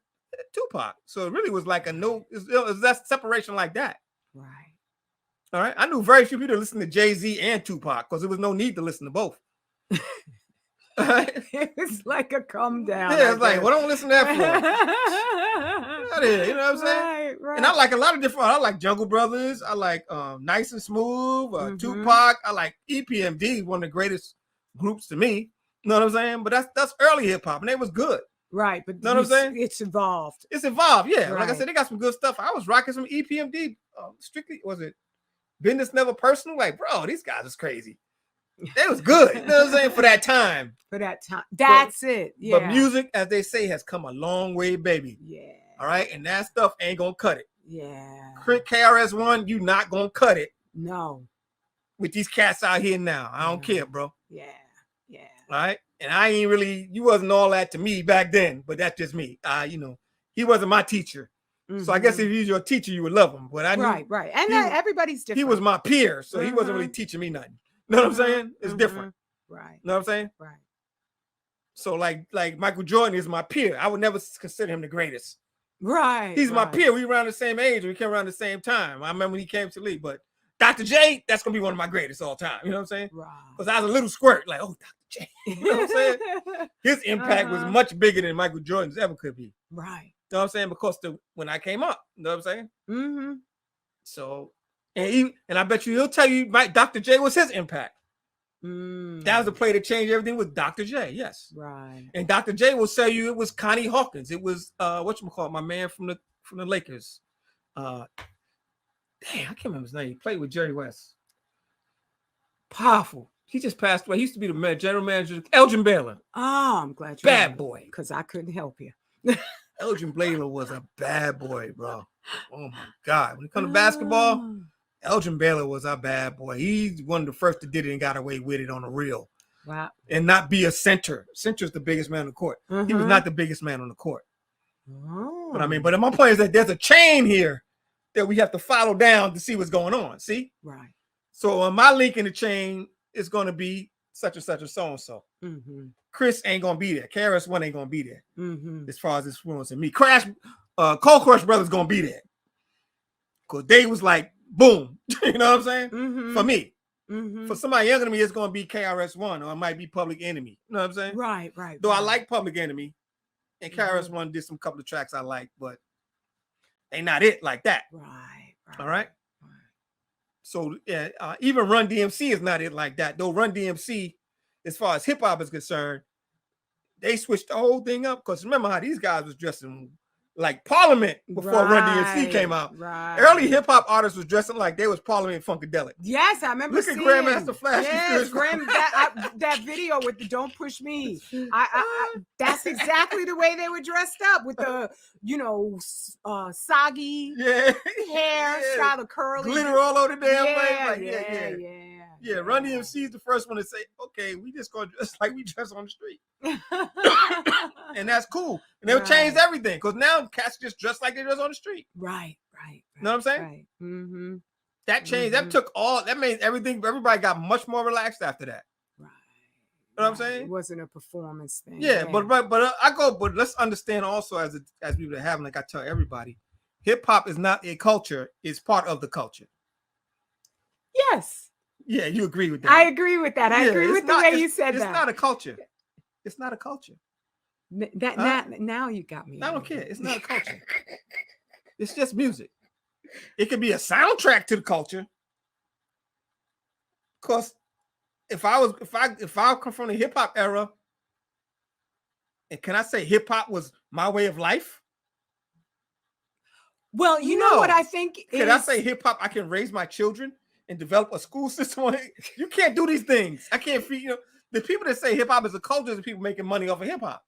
Tupac. So it really was like that separation like that.
Right.
All right. I knew very few people listen to Jay-Z and Tupac because there was no need to listen to both.
It was like a come down.
Yeah, it's like, what don't listen to that for? You know what I'm saying?
Right.
And I like a lot of different. I like Jungle Brothers. I like Nice and Smooth. Tupac. I like EPMD, one of the greatest groups to me. You know what I'm saying? But that's early hip hop, and it was good.
Right, but
you know what I'm saying?
It's evolved.
Yeah. Right. Like I said, they got some good stuff. I was rocking some EPMD. Strictly, was it Business Never Personal? Like, bro, these guys is crazy. They was good. You know what I'm saying? For that time.
That's it. Yeah.
But music, as they say, has come a long way, baby.
Yeah.
All right, and that stuff ain't gonna cut it.
Yeah.
KRS-One, you not gonna cut it.
No.
With these cats out here now, I don't care, bro.
Yeah.
All right, and I ain't really. You wasn't all that to me back then, but that's just me. He wasn't my teacher. So I guess if he was your teacher, you would love him. But I knew
right, and everybody's different.
He was my peer, so he wasn't really teaching me nothing. You know what I'm saying? It's different.
Right.
You know what I'm saying?
Right.
So like Michael Jordan is my peer. I would never consider him the greatest.
Right.
He's my peer. We around the same age. We came around the same time. I remember when he came to the league. But Dr. J, that's gonna be one of my greatest all time. You know what I'm saying?
Right.
Because I was a little squirt, like, oh, Dr. J. You know what I'm saying? His impact was much bigger than Michael Jordan's ever could be.
Right.
You know what I'm saying? Because when I came up, you know what I'm saying?
Mm-hmm.
So, and I bet you he'll tell you, Dr. J was his impact. That was the play that changed everything with Dr. J. Yes.
Right.
And Dr. J will tell you it was Connie Hawkins. It was whatchamacallit, my man from the Lakers. Dang, I can't remember his name. He played with Jerry West. Powerful. He just passed away. He used to be the general manager, Elgin Baylor.
Oh, I'm glad you
bad boy.
Because I couldn't help you.
Elgin Baylor was a bad boy, bro. Oh my God. When it comes to basketball, Elgin Baylor was a bad boy. He's one of the first that did it and got away with it on the real.
Wow.
And not be a center. Center's the biggest man on the court. He was not the biggest man on the court.
Oh.
But my point is that there's a chain here that we have to follow down to see what's going on. See?
Right.
So my link in the chain is going to be such and such and so-and-so. Chris ain't going to be there. KRS-One ain't going to be there. As far as influencing me. Cold Crush Brothers going to be there. Because they was like boom. You know what I'm saying?
Mm-hmm.
For me.
Mm-hmm.
For somebody younger than me, it's going to be KRS-One, or it might be Public Enemy. You know what I'm saying?
Right.
Though I like Public Enemy, and KRS-One did some couple of tracks I like, but they not it like that.
Right.
All right. So even Run DMC is not it like that. Though Run DMC, as far as hip hop is concerned, they switched the whole thing up. Because remember how these guys was dressing like Parliament before Run DMC came out.
Right.
Early hip hop artists was dressing like they was Parliament Funkadelic.
Yes, I remember.
Look at Grandmaster Flash.
Yes, that video with the "Don't Push Me." That's exactly the way they were dressed up, with the soggy hair, style of curly,
glitter all over the damn
place.
Yeah, Run DMC is the first one to say, okay, we just gonna dress like we dress on the street. And that's cool. And they'll change everything, because now cats just dress like they dress on the street.
Right.
You know what I'm saying?
Right. Mm-hmm.
That changed. That took all. That made everything. Everybody got much more relaxed after that.
Right.
You know what I'm saying?
It wasn't a performance thing.
Yeah. But let's understand also, as we were having, like I tell everybody, hip hop is not a culture. It's part of the culture.
Yes.
Yeah, you agree with that.
I agree with that. I agree with the way you said that.
It's not a culture. It's not a culture.
Now you got me.
I don't care. It's not a culture. It's just music. It could be a soundtrack to the culture. Because if I come from the hip hop era, and can I say hip hop was my way of life?
Well, you know what I think
Can I say hip hop? I can raise my children and develop a school system on it. You can't do these things. I can't feel, the people that say hip hop is a culture are the people making money off of hip hop.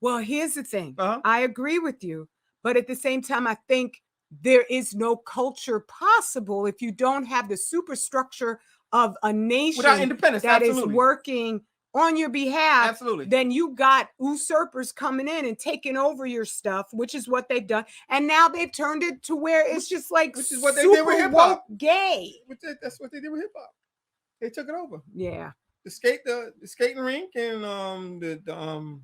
Well, here's the thing. I agree with you, but at the same time, I think there is no culture possible if you don't have the superstructure of a nation
without independence
that is working on your behalf.
Absolutely.
Then you got usurpers coming in and taking over your stuff, which is what they've done. And now they've turned it to where it's just like,
which is what they did with hip hop.
Gay.
That's what they did with hip hop. They took it over.
Yeah.
The skating rink and the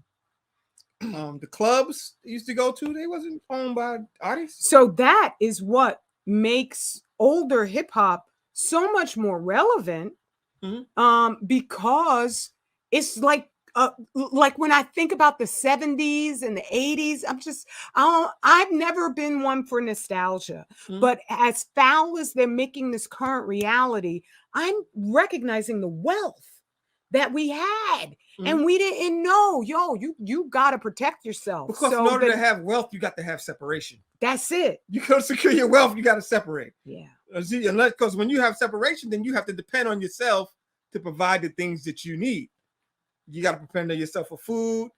clubs they used to go to, they wasn't owned by artists.
So that is what makes older hip hop so much more relevant, because it's like when I think about the 70s and the 80s, I've never been one for nostalgia, but as foul as they're making this current reality, I'm recognizing the wealth that we had, and we didn't know. You got to protect yourself.
Because in order to have wealth, you got to have separation.
That's it.
You got to secure your wealth. You got to separate.
Yeah.
Because when you have separation, then you have to depend on yourself to provide the things that you need. You got to depend on yourself for food,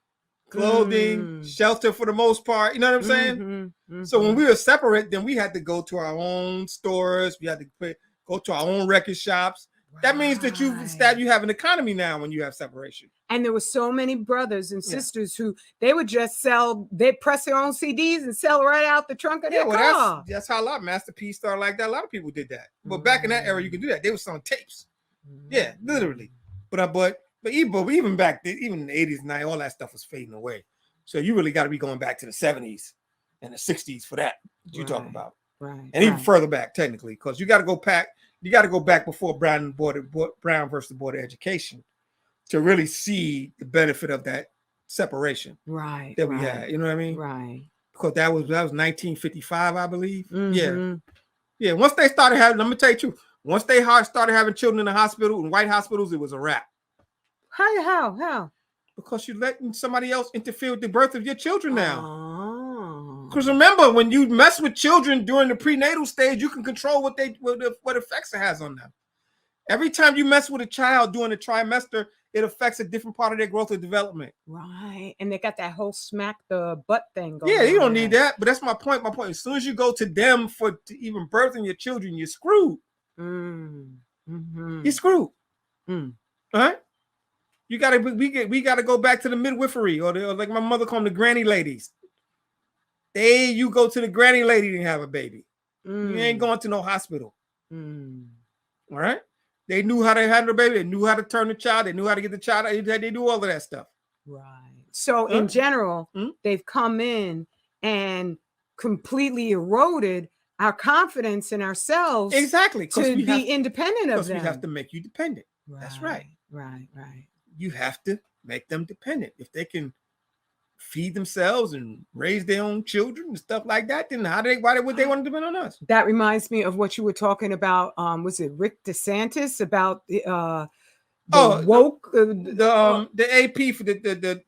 clothing, shelter for the most part. You know what I'm saying? So when we were separate, then we had to go to our own stores. We had to go to our own record shops. That means that you have an economy now when you have separation. And
there were so many brothers and sisters who they would just they'd press their own CDs and sell right out the trunk of their car.
That's how a lot of Master P started like that. A lot of people did that. But back in that era, you could do that. They were selling tapes. Yeah, literally. But even back then, even in the 80s and 90s, all that stuff was fading away. So you really got to be going back to the 70s and the 60s for that. You talk about.
Right.
And even further back, technically, because you got to go back. You got to go back before Brown versus the Board of Education to really see the benefit of that separation,
that
we had. You know what I mean?
Right.
Because that was 1955, I believe. Yeah. Once they started having, let me tell you the truth. Once they started having children in the hospital, in white hospitals, it was a wrap.
How?
Because you're letting somebody else interfere with the birth of your children now. Because remember, when you mess with children during the prenatal stage, you can control what effects it has on them. Every time you mess with a child during the trimester, it affects a different part of their growth and development.
Right. And they got that whole smack the butt thing going on.
Yeah, you don't need that. But that's my point. As soon as you go to them to even birthing your children, you're screwed. You're screwed. All right? We gotta go back to the midwifery, or like my mother called them, the granny ladies. You go to the granny lady and have a baby. You ain't going to no hospital. All right? They knew how to handle the baby. They knew how to turn the child. They knew how to get the child. They do all of that stuff.
Right. So in general, they've come in and completely eroded, our confidence in ourselves.
Exactly.
To be independent of them.
Because we have to make you dependent.
Right,
that's right.
Right.
You have to make them dependent. If they can feed themselves and raise their own children and stuff like that, then why would they want to depend on us?
That reminds me of what you were talking about. Was it Rick DeSantis about the woke
the AP for the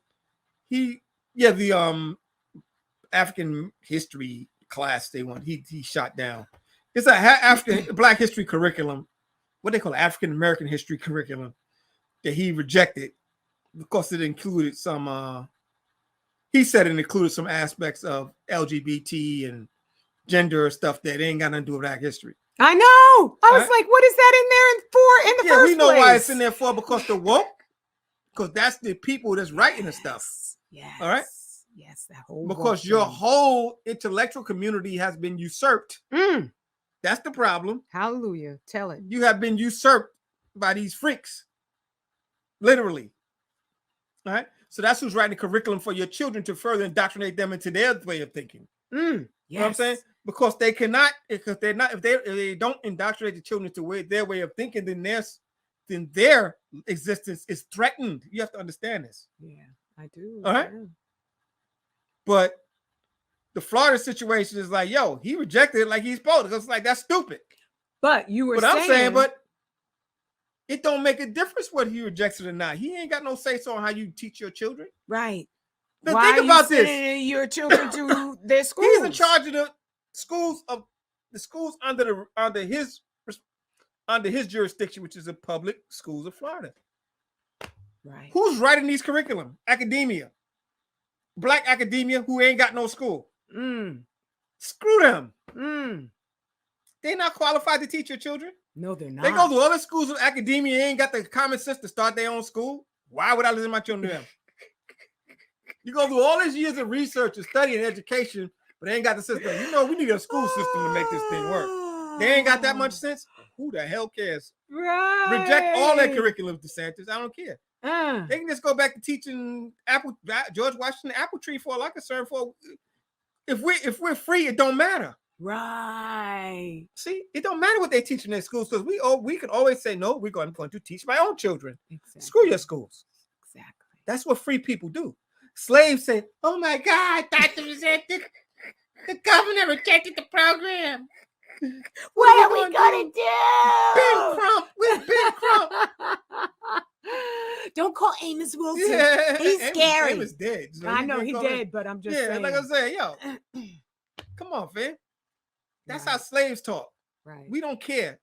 African history class they want. He shot down. It's a African Black history curriculum, what they call African American history curriculum, that he rejected because it included some. He said it included some aspects of LGBT and gender stuff that ain't got nothing to do with Black history.
I know. I was like, what is that in there for in the first place?
We know why it's in there for, because the woke, because that's the people that's writing the stuff.
Yes.
All right.
Yes, that whole
because your whole intellectual community has been usurped. That's the problem.
Hallelujah. Tell it.
You have been usurped by these freaks. Literally. All right. So that's who's writing the curriculum for your children to further indoctrinate them into their way of thinking.
Yes.
You know what I'm saying? Because they cannot, because they're not, if they don't indoctrinate the children to their way of thinking, then their existence is threatened. You have to understand this.
Yeah, I do.
All right. Yeah. But the Florida situation is like, yo, he rejected it like he's supposed to. It's like, that's stupid.
But I'm
saying, but it don't make a difference whether he rejects it or not. He ain't got no say so on how you teach your children.
Right.
Now think about this.
Your children to their schools.
He's in charge of the schools under his jurisdiction, which is the public schools of Florida.
Right.
Who's writing these curriculum? Academia. Black academia who ain't got no school. Screw them. They're not qualified to teach your children.
No, they're not.
They go to other schools of academia, ain't got the common sense to start their own school. Why would I listen to my children to them? You go through all these years of research and study and education, but they ain't got the system. You know, we need a school system to make this thing work. They ain't got that much sense. Who the hell cares?
Right.
Reject all their curriculums, DeSantis. I don't care. They can just go back to teaching George Washington apple tree for all I'm concerned for. If we're free, it don't matter.
Right.
See, it don't matter what they teach in their schools, because we can always say, no, we're going to teach my own children.
Exactly.
Screw your schools.
Exactly.
That's what free people do. Slaves say, oh my God, Dr. Rosette, the governor rejected the program.
What are we gonna do?
Ben Crump. With Ben Crump.
Don't call Amos Wilson.
Yeah,
he's scary.
Amos dead. So
I know he dead, but I'm just saying.
Like I said, yo, come on, fam. That's how slaves talk.
Right.
We don't care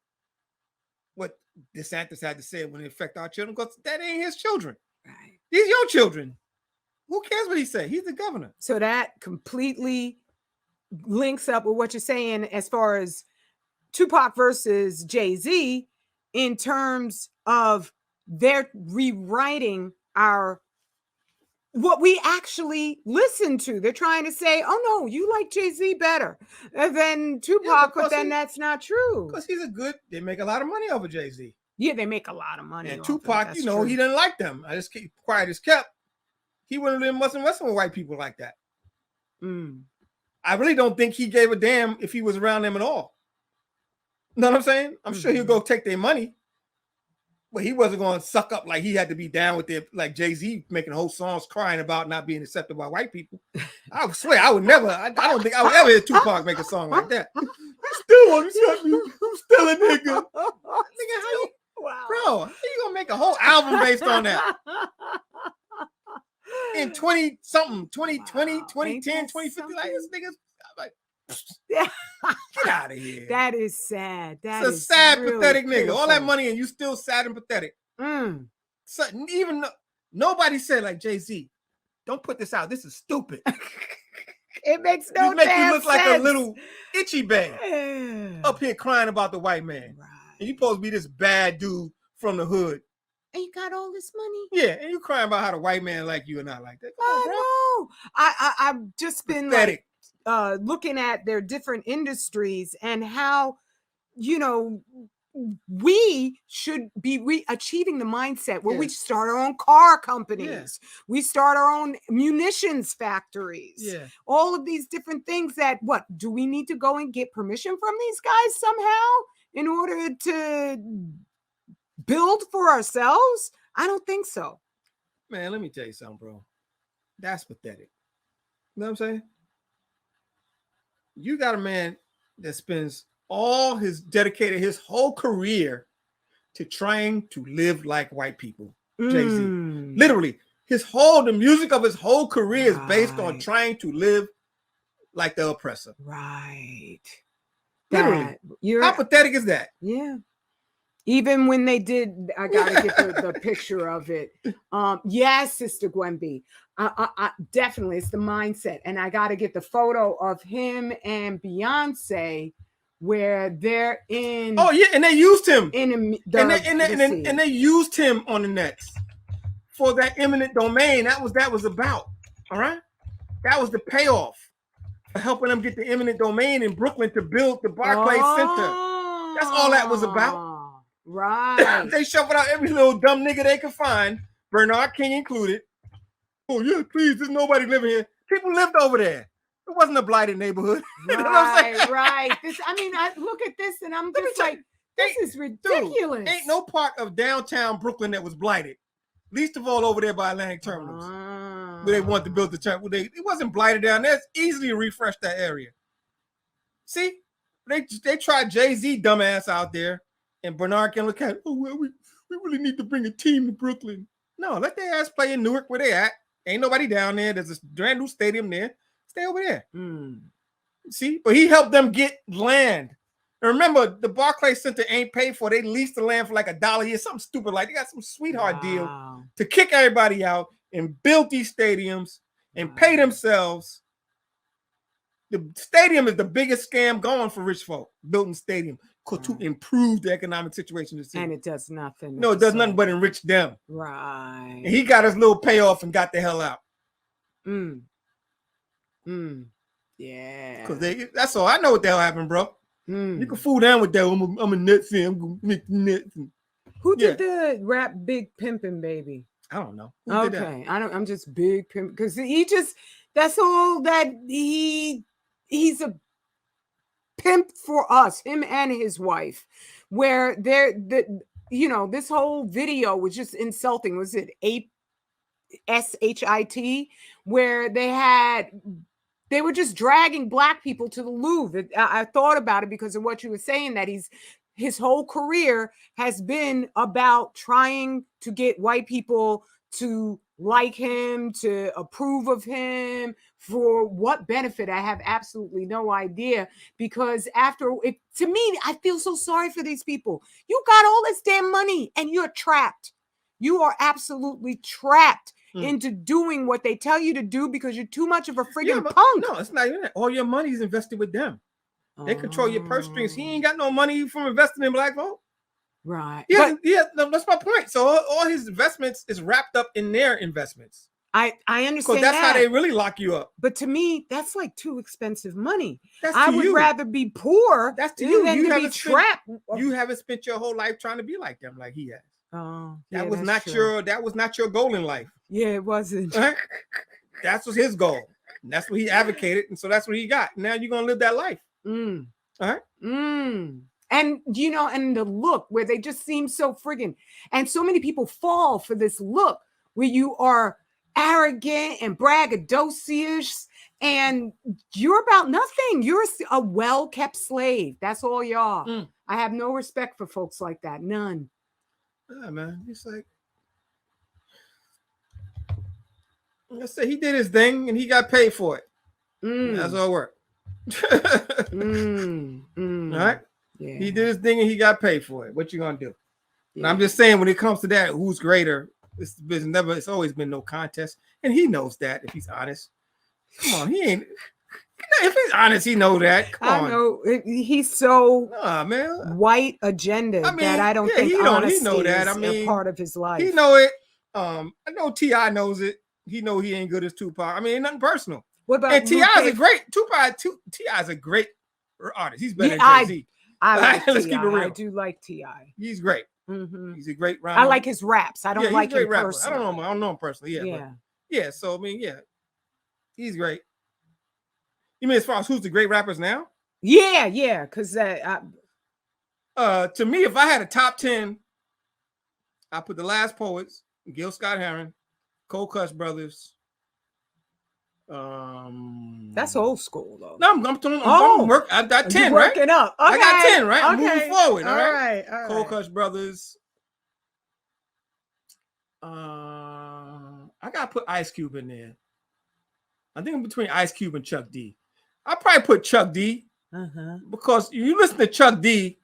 what DeSantis had to say when it affect our children, because that ain't his children.
Right.
These your children. Who cares what he said? He's the governor.
So that completely links up with what you're saying as far as Tupac versus Jay-Z in terms of they're rewriting what we actually listen to. They're trying to say, oh no, you like Jay-Z better than Tupac, but then that's not true.
Because they make a lot of money off of Jay-Z.
Yeah, they make a lot of money.
And Tupac, he didn't like them. I just keep quiet as kept. He wouldn't have been messing with white people like that. I really don't think he gave a damn if he was around them at all. You know what I'm saying? I'm sure he'll go take their money, but he wasn't going to suck up like he had to be down with it, like Jay-Z making whole songs crying about not being accepted by white people. I swear I would never. I don't think I would ever hear Tupac make a song like that. You still won't accept me. I'm still a nigga.
Wow.
Bro, how you gonna make a whole album based on that? In 2020, 2010, 2050, like this nigga's like, get out of here.
That is sad. It's
a sad, really pathetic
pitiful.
Nigga. All that money and you still sad and pathetic. So even nobody said like, Jay-Z, don't put this out. This is stupid.
It makes no sense.
It makes you look like a little itchy bag up here crying about the white man.
Right.
And you supposed to be this bad dude from the hood.
And you got all this money?
Yeah, and you crying about how the white man like you and not like that.
I know. I've just been pathetic. Looking at their different industries and how, we should be achieving the mindset where we start our own car companies. We start our own munitions factories. All of these different things that, what, do we need to go and get permission from these guys somehow in order to build for ourselves? I don't think so.
Man, let me tell you something, bro. That's pathetic. You know what I'm saying? You got a man that spends dedicated his whole career to trying to live like white people. Jay-Z. Literally, the music of his whole career is based on trying to live like the oppressor.
Right.
Literally. How pathetic is that?
Yeah. Even when they did, I gotta get the picture of it. Yes, Sister Gwenby. I definitely, it's the mindset. And I gotta get the photo of him and Beyonce where they're in.
Oh yeah, and they used him.
And
they used him on the Nets for that eminent domain. That was about. All right, that was the payoff for helping them get the eminent domain in Brooklyn to build the Barclays Center. That's all that was about.
Right.
They shuffled out every little dumb nigga they could find, Bernard King included. Oh yeah, please, there's nobody living here. People lived over there. It wasn't a blighted neighborhood.
Right, you know what I'm saying? Right. I look at this and I'm just like, this is ridiculous.
Dude, ain't no part of downtown Brooklyn that was blighted. Least of all over there by Atlantic Terminals, where they wanted to build the terminal. It wasn't blighted down there. It's easy to refresh that area. See, they tried Jay-Z dumbass out there. And Bernard can look at, oh, well, we really need to bring a team to Brooklyn. No, let their ass play in Newark where they at. Ain't nobody down there. There's a brand new stadium there. Stay over there. See? But he helped them get land. And remember, the Barclays Center ain't paid for. They leased the land for like $1 a year, something stupid. Like they got some sweetheart deal to kick everybody out and build these stadiums and pay themselves. The stadium is the biggest scam going for rich folk, building stadium. To improve the economic situation of the city.
And it does nothing.
No, it does nothing but enrich them.
Right.
And he got his little payoff and got the hell out.
Yeah.
Because that's all. I know what the hell happened, bro. You can fool down with that. I'm a Nets fan. I'm going to make the Nets.
Who did the rap Big Pimpin' Baby?
I don't know.
Okay. I'm just Big Pimp. Because that's all that he's a pimp for us, him and his wife, where this whole video was just insulting. Was it SHIT, where they were just dragging Black people to the Louvre? I thought about it because of what you were saying, that his whole career has been about trying to get white people to like him, to approve of him. For what benefit? I have absolutely no idea, because to me, I feel so sorry for these people. You got all this damn money and you're trapped. You are absolutely trapped into doing what they tell you to do because you're too much of a friggin' punk.
No, it's not even that. All your money is invested with them. They control your purse strings. He ain't got no money from investing in Black folk.
Right.
Yeah, that's my point. So all his investments is wrapped up in their investments.
I understand
because that's how they really lock you up.
But to me, that's like too expensive money.
I
would rather be poor than to be trapped.
You haven't spent your whole life trying to be like them, like he has.
Oh,
that was not your goal in life.
Yeah, it wasn't.
That was his goal. And that's what he advocated, and so that's what he got. Now you're gonna live that life. All right.
And and the look where they just seem so friggin', and so many people fall for this look where you are arrogant and braggadocious and you're about nothing. You're a well-kept slave. That's all y'all. I have no respect for folks like that. None.
Yeah, man. It's like, let's say he did his thing and he got paid for it. That's all it worked. All right. Yeah. He did his thing and he got paid for it. What you gonna do? Yeah. And I'm just saying, when it comes to that, who's greater? It's always been no contest, and he knows that. If he's honest, come on, he ain't. If he's honest, he know that. Come on.
I know he's so
man.
White agenda that I don't think honesty he know that. Is a part of his life.
He know it. I know T.I. knows it. He know he ain't good as TUPAC. I mean, ain't nothing personal.
What about
and T.I. is a great T.I. is a great artist. He's better than Jay-Z.
I like
Let's
T.I.
keep it real.
I do like T.I.
He's great.
Mm-hmm.
He's a great rhymer.
I like his raps. I don't like him personally.
I don't know him personally. Yeah.
Yeah.
Yeah. So I mean, yeah, he's great. You mean as far as who's the great rappers now?
Yeah, yeah. Because
to me, if I had a top 10, I put the Last Poets, Gil Scott-Heron, Cold Cuts Brothers.
That's old school though.
No, I got 10, right?
Working up. Okay.
I got 10, right? I'm
okay.
moving forward. All
right.
Cold Cuts Brothers. I gotta put Ice Cube in there. I think I'm between Ice Cube and Chuck D. I'll probably put Chuck D because you listen to Chuck D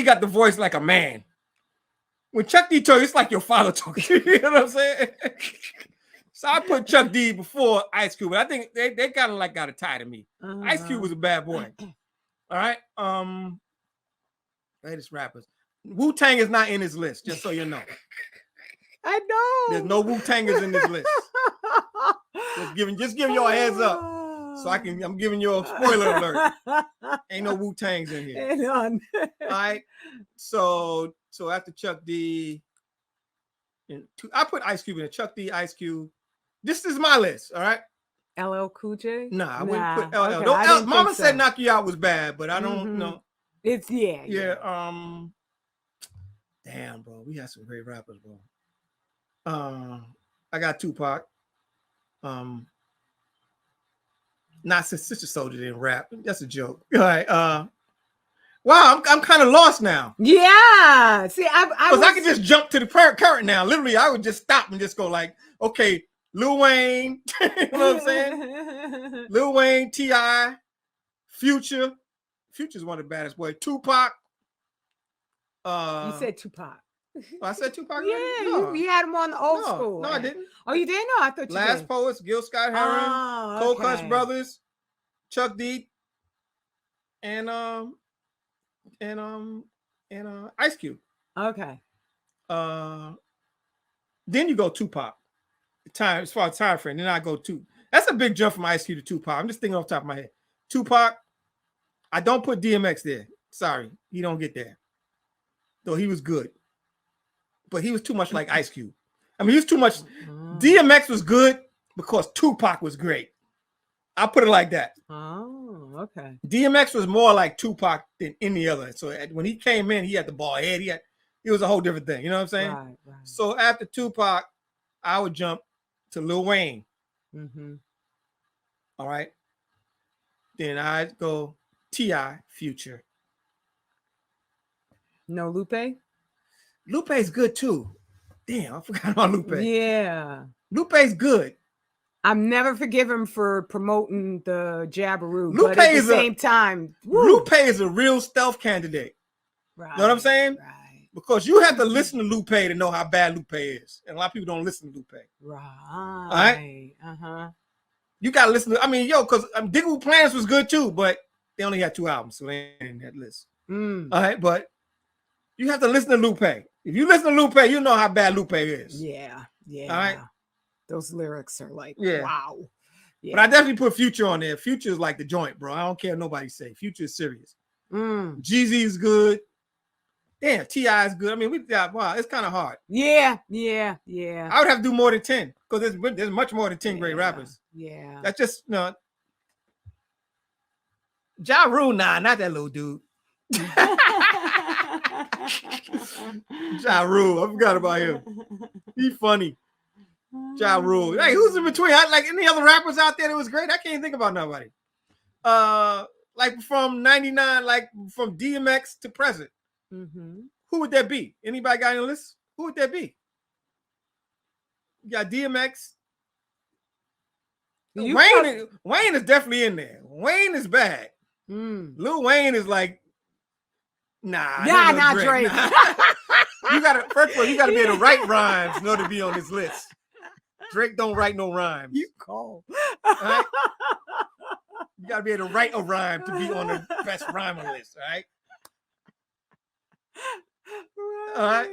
got the voice like a man. When Chuck D talks, it's like your father talking. You know what I'm saying? So I put Chuck D before Ice Cube. But I think they kind of like got a tie to me. Ice Cube was a bad boy. All right. Latest rappers. Wu-Tang is not in his list, just so you know.
I know.
There's no Wu-Tangers in this list. Just giving you a heads up. So I'm giving you a spoiler alert. Ain't no Wu-Tangs in here. All right. So after Chuck D, I put Ice Cube in there. Chuck D, Ice Cube. This is my list. All right.
LL Cool J?
Nah, I wouldn't put LL.
Okay,
Mama said Knock You Out was bad, but I don't know.
It's
Yeah. Damn, bro. We had some great rappers, bro. I got Tupac. Not since Sister Soldier didn't rap. That's a joke. All right. Wow, I'm kind of lost now.
Yeah. See,
I could just jump to the current now. Literally, I would just stop and just go like, okay, Lil Wayne. You know what I'm saying? Lil Wayne, T.I., Future. Future's one of the baddest boys. Tupac.
You said Tupac.
I said Tupac.
Yeah, no. you had him on the old school.
No, I didn't.
Oh, you didn't? No, I thought you
Last
did.
Poets, Gil Scott-Heron, Cold Cuts Brothers, Chuck D, and Ice Cube.
Okay.
Then you go Tupac. As far as time frame, then I go to. That's a big jump from Ice Cube to Tupac. I'm just thinking off the top of my head. Tupac. I don't put DMX there. Sorry, he don't get there. Though he was good, but he was too much like Ice Cube. I mean, he was too much. DMX was good because Tupac was great. I'll put it like that.
Oh, okay.
DMX was more like Tupac than any other. So when he came in, he had the bald head. He was a whole different thing. You know what I'm saying?
Right.
So after Tupac, I would jump to Lil Wayne. All right. Then I'd go T.I., Future.
No Lupe?
Lupe's good too. Damn, I forgot about Lupe.
Yeah.
Lupe's good.
I'm never forgive him for promoting the Jabberoo. Lupe, but at the same time,
Lupe is a real stealth candidate.
Right.
You know what I'm saying?
Right.
Because you have to listen to Lupe to know how bad Lupe is. And a lot of people don't listen to Lupe.
Right.
All right? You got to listen to, because Digable Planets was good too, but they only had 2 albums, so they ain't in that list. All right, but you have to listen to Lupe. If you listen to Lupe, you know how bad Lupe is.
Yeah. Yeah.
All right.
Those lyrics are like, wow. Yeah.
But I definitely put Future on there. Future is like the joint, bro. I don't care what nobody say. Future is serious. Jeezy is good. Damn, T.I. is good. I mean, it's kind of hard.
Yeah.
I would have to do more than 10 because there's much more than 10 great rappers.
Yeah.
That's just, Ja Rule, not that little dude. Ja Rule, I forgot about him. He funny. Ja Rule. Hey, who's in between? Like any other rappers out there that was great? I can't think about nobody. Like from 99, like from DMX to present. Who would that be? Anybody got on the list? Who would that be? You got DMX. Wayne is definitely in there. Wayne is bad. Lil Wayne is like, not Drake. Nah. First of all, you gotta be able to write rhymes in order to be on this list. Drake don't write no rhymes.
You call.
Right? You gotta be able to write a rhyme to be on the best rhymer list, all right? All right.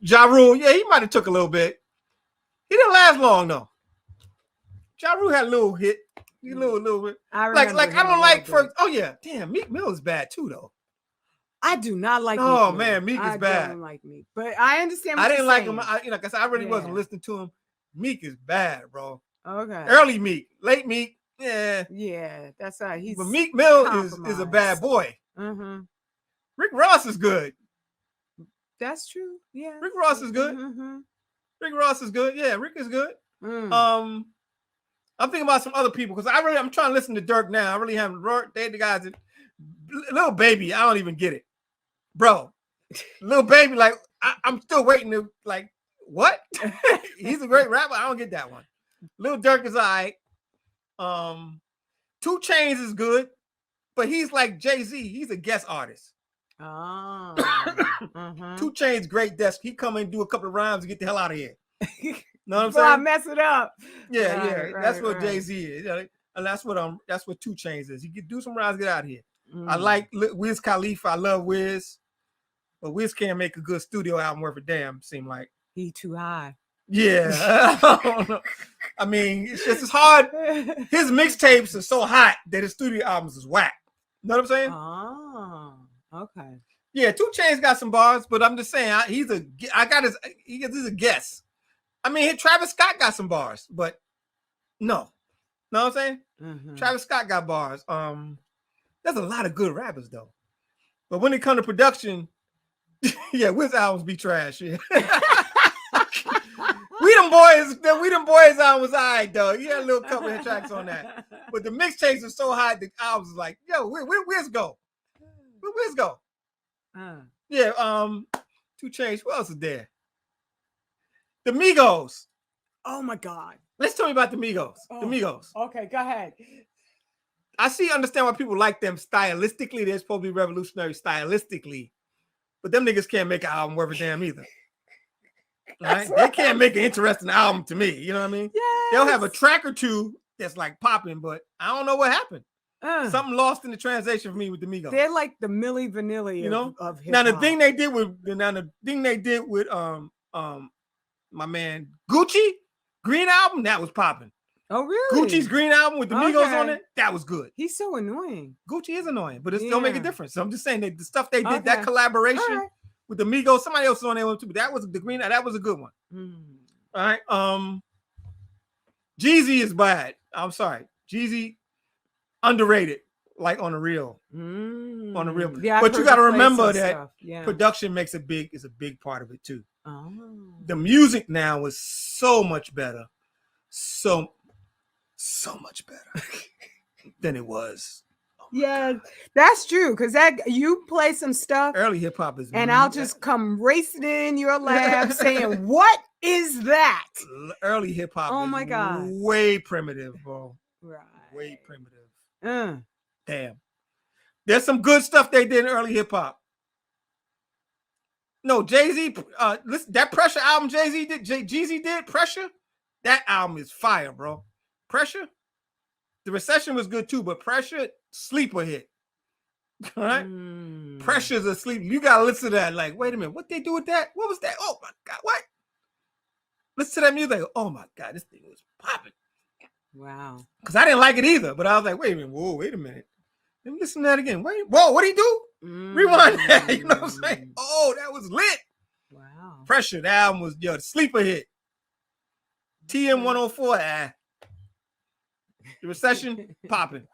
Ja Rule, he might have took a little bit. He didn't last long though. Ja Rule had a little hit. Little bit.
I
like I don't like first. Oh yeah, damn. Meek Mill is bad too though.
I do not like.
Oh
Meek
man, Meek is bad.
I don't like Meek, but I understand. What
I didn't
you're
like
saying.
him. Like I said, I really wasn't listening to him. Meek is bad, bro.
Okay.
Early Meek, late Meek, yeah.
Yeah, that's how he's.
But Meek Mill is a bad boy.
Mm-hmm.
Rick Ross is good.
That's true. Yeah.
Rick Ross is good.
Mm-hmm.
Rick Ross is good. Yeah, Rick is good.
Mm.
I'm thinking about some other people because I'm trying to listen to Dirk now. I really haven't. They the guys that Lil Baby. I don't even get it, bro. Lil Baby, like I'm still waiting to like what? He's a great rapper. I don't get that one. Lil Durk is all right. 2 Chainz is good, but he's like Jay-Z. He's a guest artist.
Oh.
2 Chainz great desk. He come and do a couple of rhymes and get the hell out of here. Know what I'm
saying?
saying?
Mess it up.
Yeah, right, that's what Jay-Z is. And that's what 2 Chainz is. He can do some rhymes, get out of here. I like Wiz Khalifa. I love Wiz. But Wiz can't make a good studio album worth a damn, seem like.
He too high.
Yeah. I don't know. I mean, it's hard. His mixtapes are so hot that his studio albums is whack. You know what I'm saying?
Oh, okay.
Yeah, 2 Chainz got some bars, but I'm just saying he's a guess. I mean, Travis Scott got some bars, but no. Know what I'm saying? Mm-hmm. Travis Scott got bars. There's a lot of good rappers though. But when it comes to production, yeah, Wiz albums be trash. Yeah. We Them Boys album was all right though. He had a little couple of tracks on that. But the mixtapes are so high, the albums was like, yo, where Wiz go? Where Wiz go? Yeah, 2 Chainz. Who else is there? The Migos.
Oh my God.
Let's tell me about the Migos. The Migos.
Okay, go ahead.
Understand why people like them stylistically. They're supposed to be revolutionary stylistically. But them niggas can't make an album worth a damn either. Right? They can't make an interesting album to me. You know what I mean?
Yes.
They'll have a track or two that's like popping, but I don't know what happened. Something lost in the translation for me with the Migos.
They're like the Milli Vanilli,
you know,
of hip-hop.
Now the thing they did with my man Gucci Green album, that was popping.
Oh really?
Gucci's Green album with the Migos on it, that was good.
He's so annoying.
Gucci is annoying, but it still make a difference. So I'm just saying that the stuff they did, that collaboration with the Migos, somebody else was on there too, but that was the Green. That was a good one. All right. Jeezy is bad. I'm sorry, Jeezy underrated, like on the real. On the real. Yeah, but you got to remember that production is a big part of it too. Oh. The music now is so much better, so much better than it was. Oh
yeah, God. That's true. Because you play some stuff.
Early hip hop is,
and I'll just come racing in your lab saying, "What is that?"
Early hip hop.
Oh my God,
way primitive, bro. Right, way primitive. Damn. There's some good stuff they did in early hip hop. No, Jay-Z, listen, that Pressure album Jeezy did, Pressure, that album is fire, bro. Pressure, The Recession was good too, but Pressure, sleeper hit. All right? Pressure's a sleep. You gotta listen to that. Like, wait a minute, what they do with that? What was that? Oh my God, what? Listen to that music. Oh my God, this thing was popping.
Wow.
Because I didn't like it either, but I was like, wait a minute, wait a minute. Let me listen to that again. Whoa, what'd he do? Rewind that. You know what I'm saying? Oh, that was lit.
Wow.
Pressure. That album was the sleeper hit. TM 104. The Recession popping.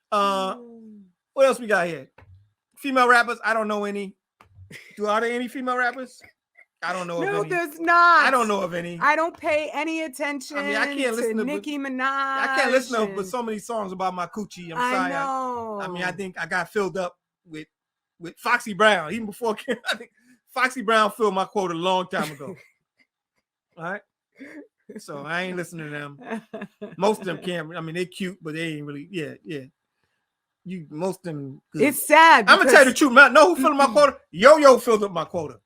What else we got here? Female rappers. I don't know any. Are there any female rappers? I don't know of any.
No, there's not.
I don't know of any.
I don't pay any attention.
I can't listen to
Nicki Minaj.
I can't listen to so many songs about my coochie. I'm sorry.
I know.
I think I got filled up with Foxy Brown. Even before I think Foxy Brown filled my quota a long time ago. All right. So I ain't listening to them. Most of them can't. I mean, they cute, but they ain't really. Yeah. Most of them. Good.
It's sad.
I'm gonna tell you the truth. Man, know who filled up my quota? Yo-Yo filled up my quota.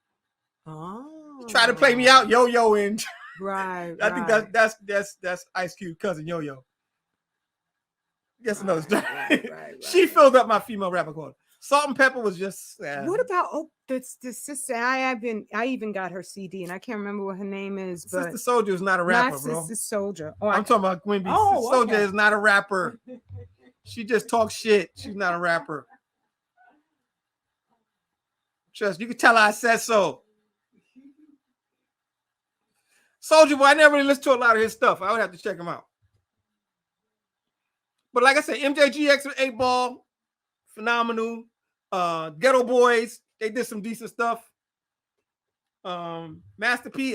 Oh.
Try to play me out, Yo-Yo, and
right.
I think that's Ice Cube cousin Yo-Yo. Guess another story. Right. She filled up my female rapper quota. Salt and Pepper was just.
What about the sister? I even got her CD, and I can't remember what her name is. But
Sister Soldier is not a rapper,
not
bro.
Sister Soldier.
Oh, I'm talking about Queen Bee. Sister Soldier is not a rapper. She just talks shit. She's not a rapper. Trust, you can tell I said so. Soldier Boy, I never really listened to a lot of his stuff. I would have to check him out. But like I said, MJGX with 8 Ball, phenomenal. Ghetto Boys, they did some decent stuff. Master P,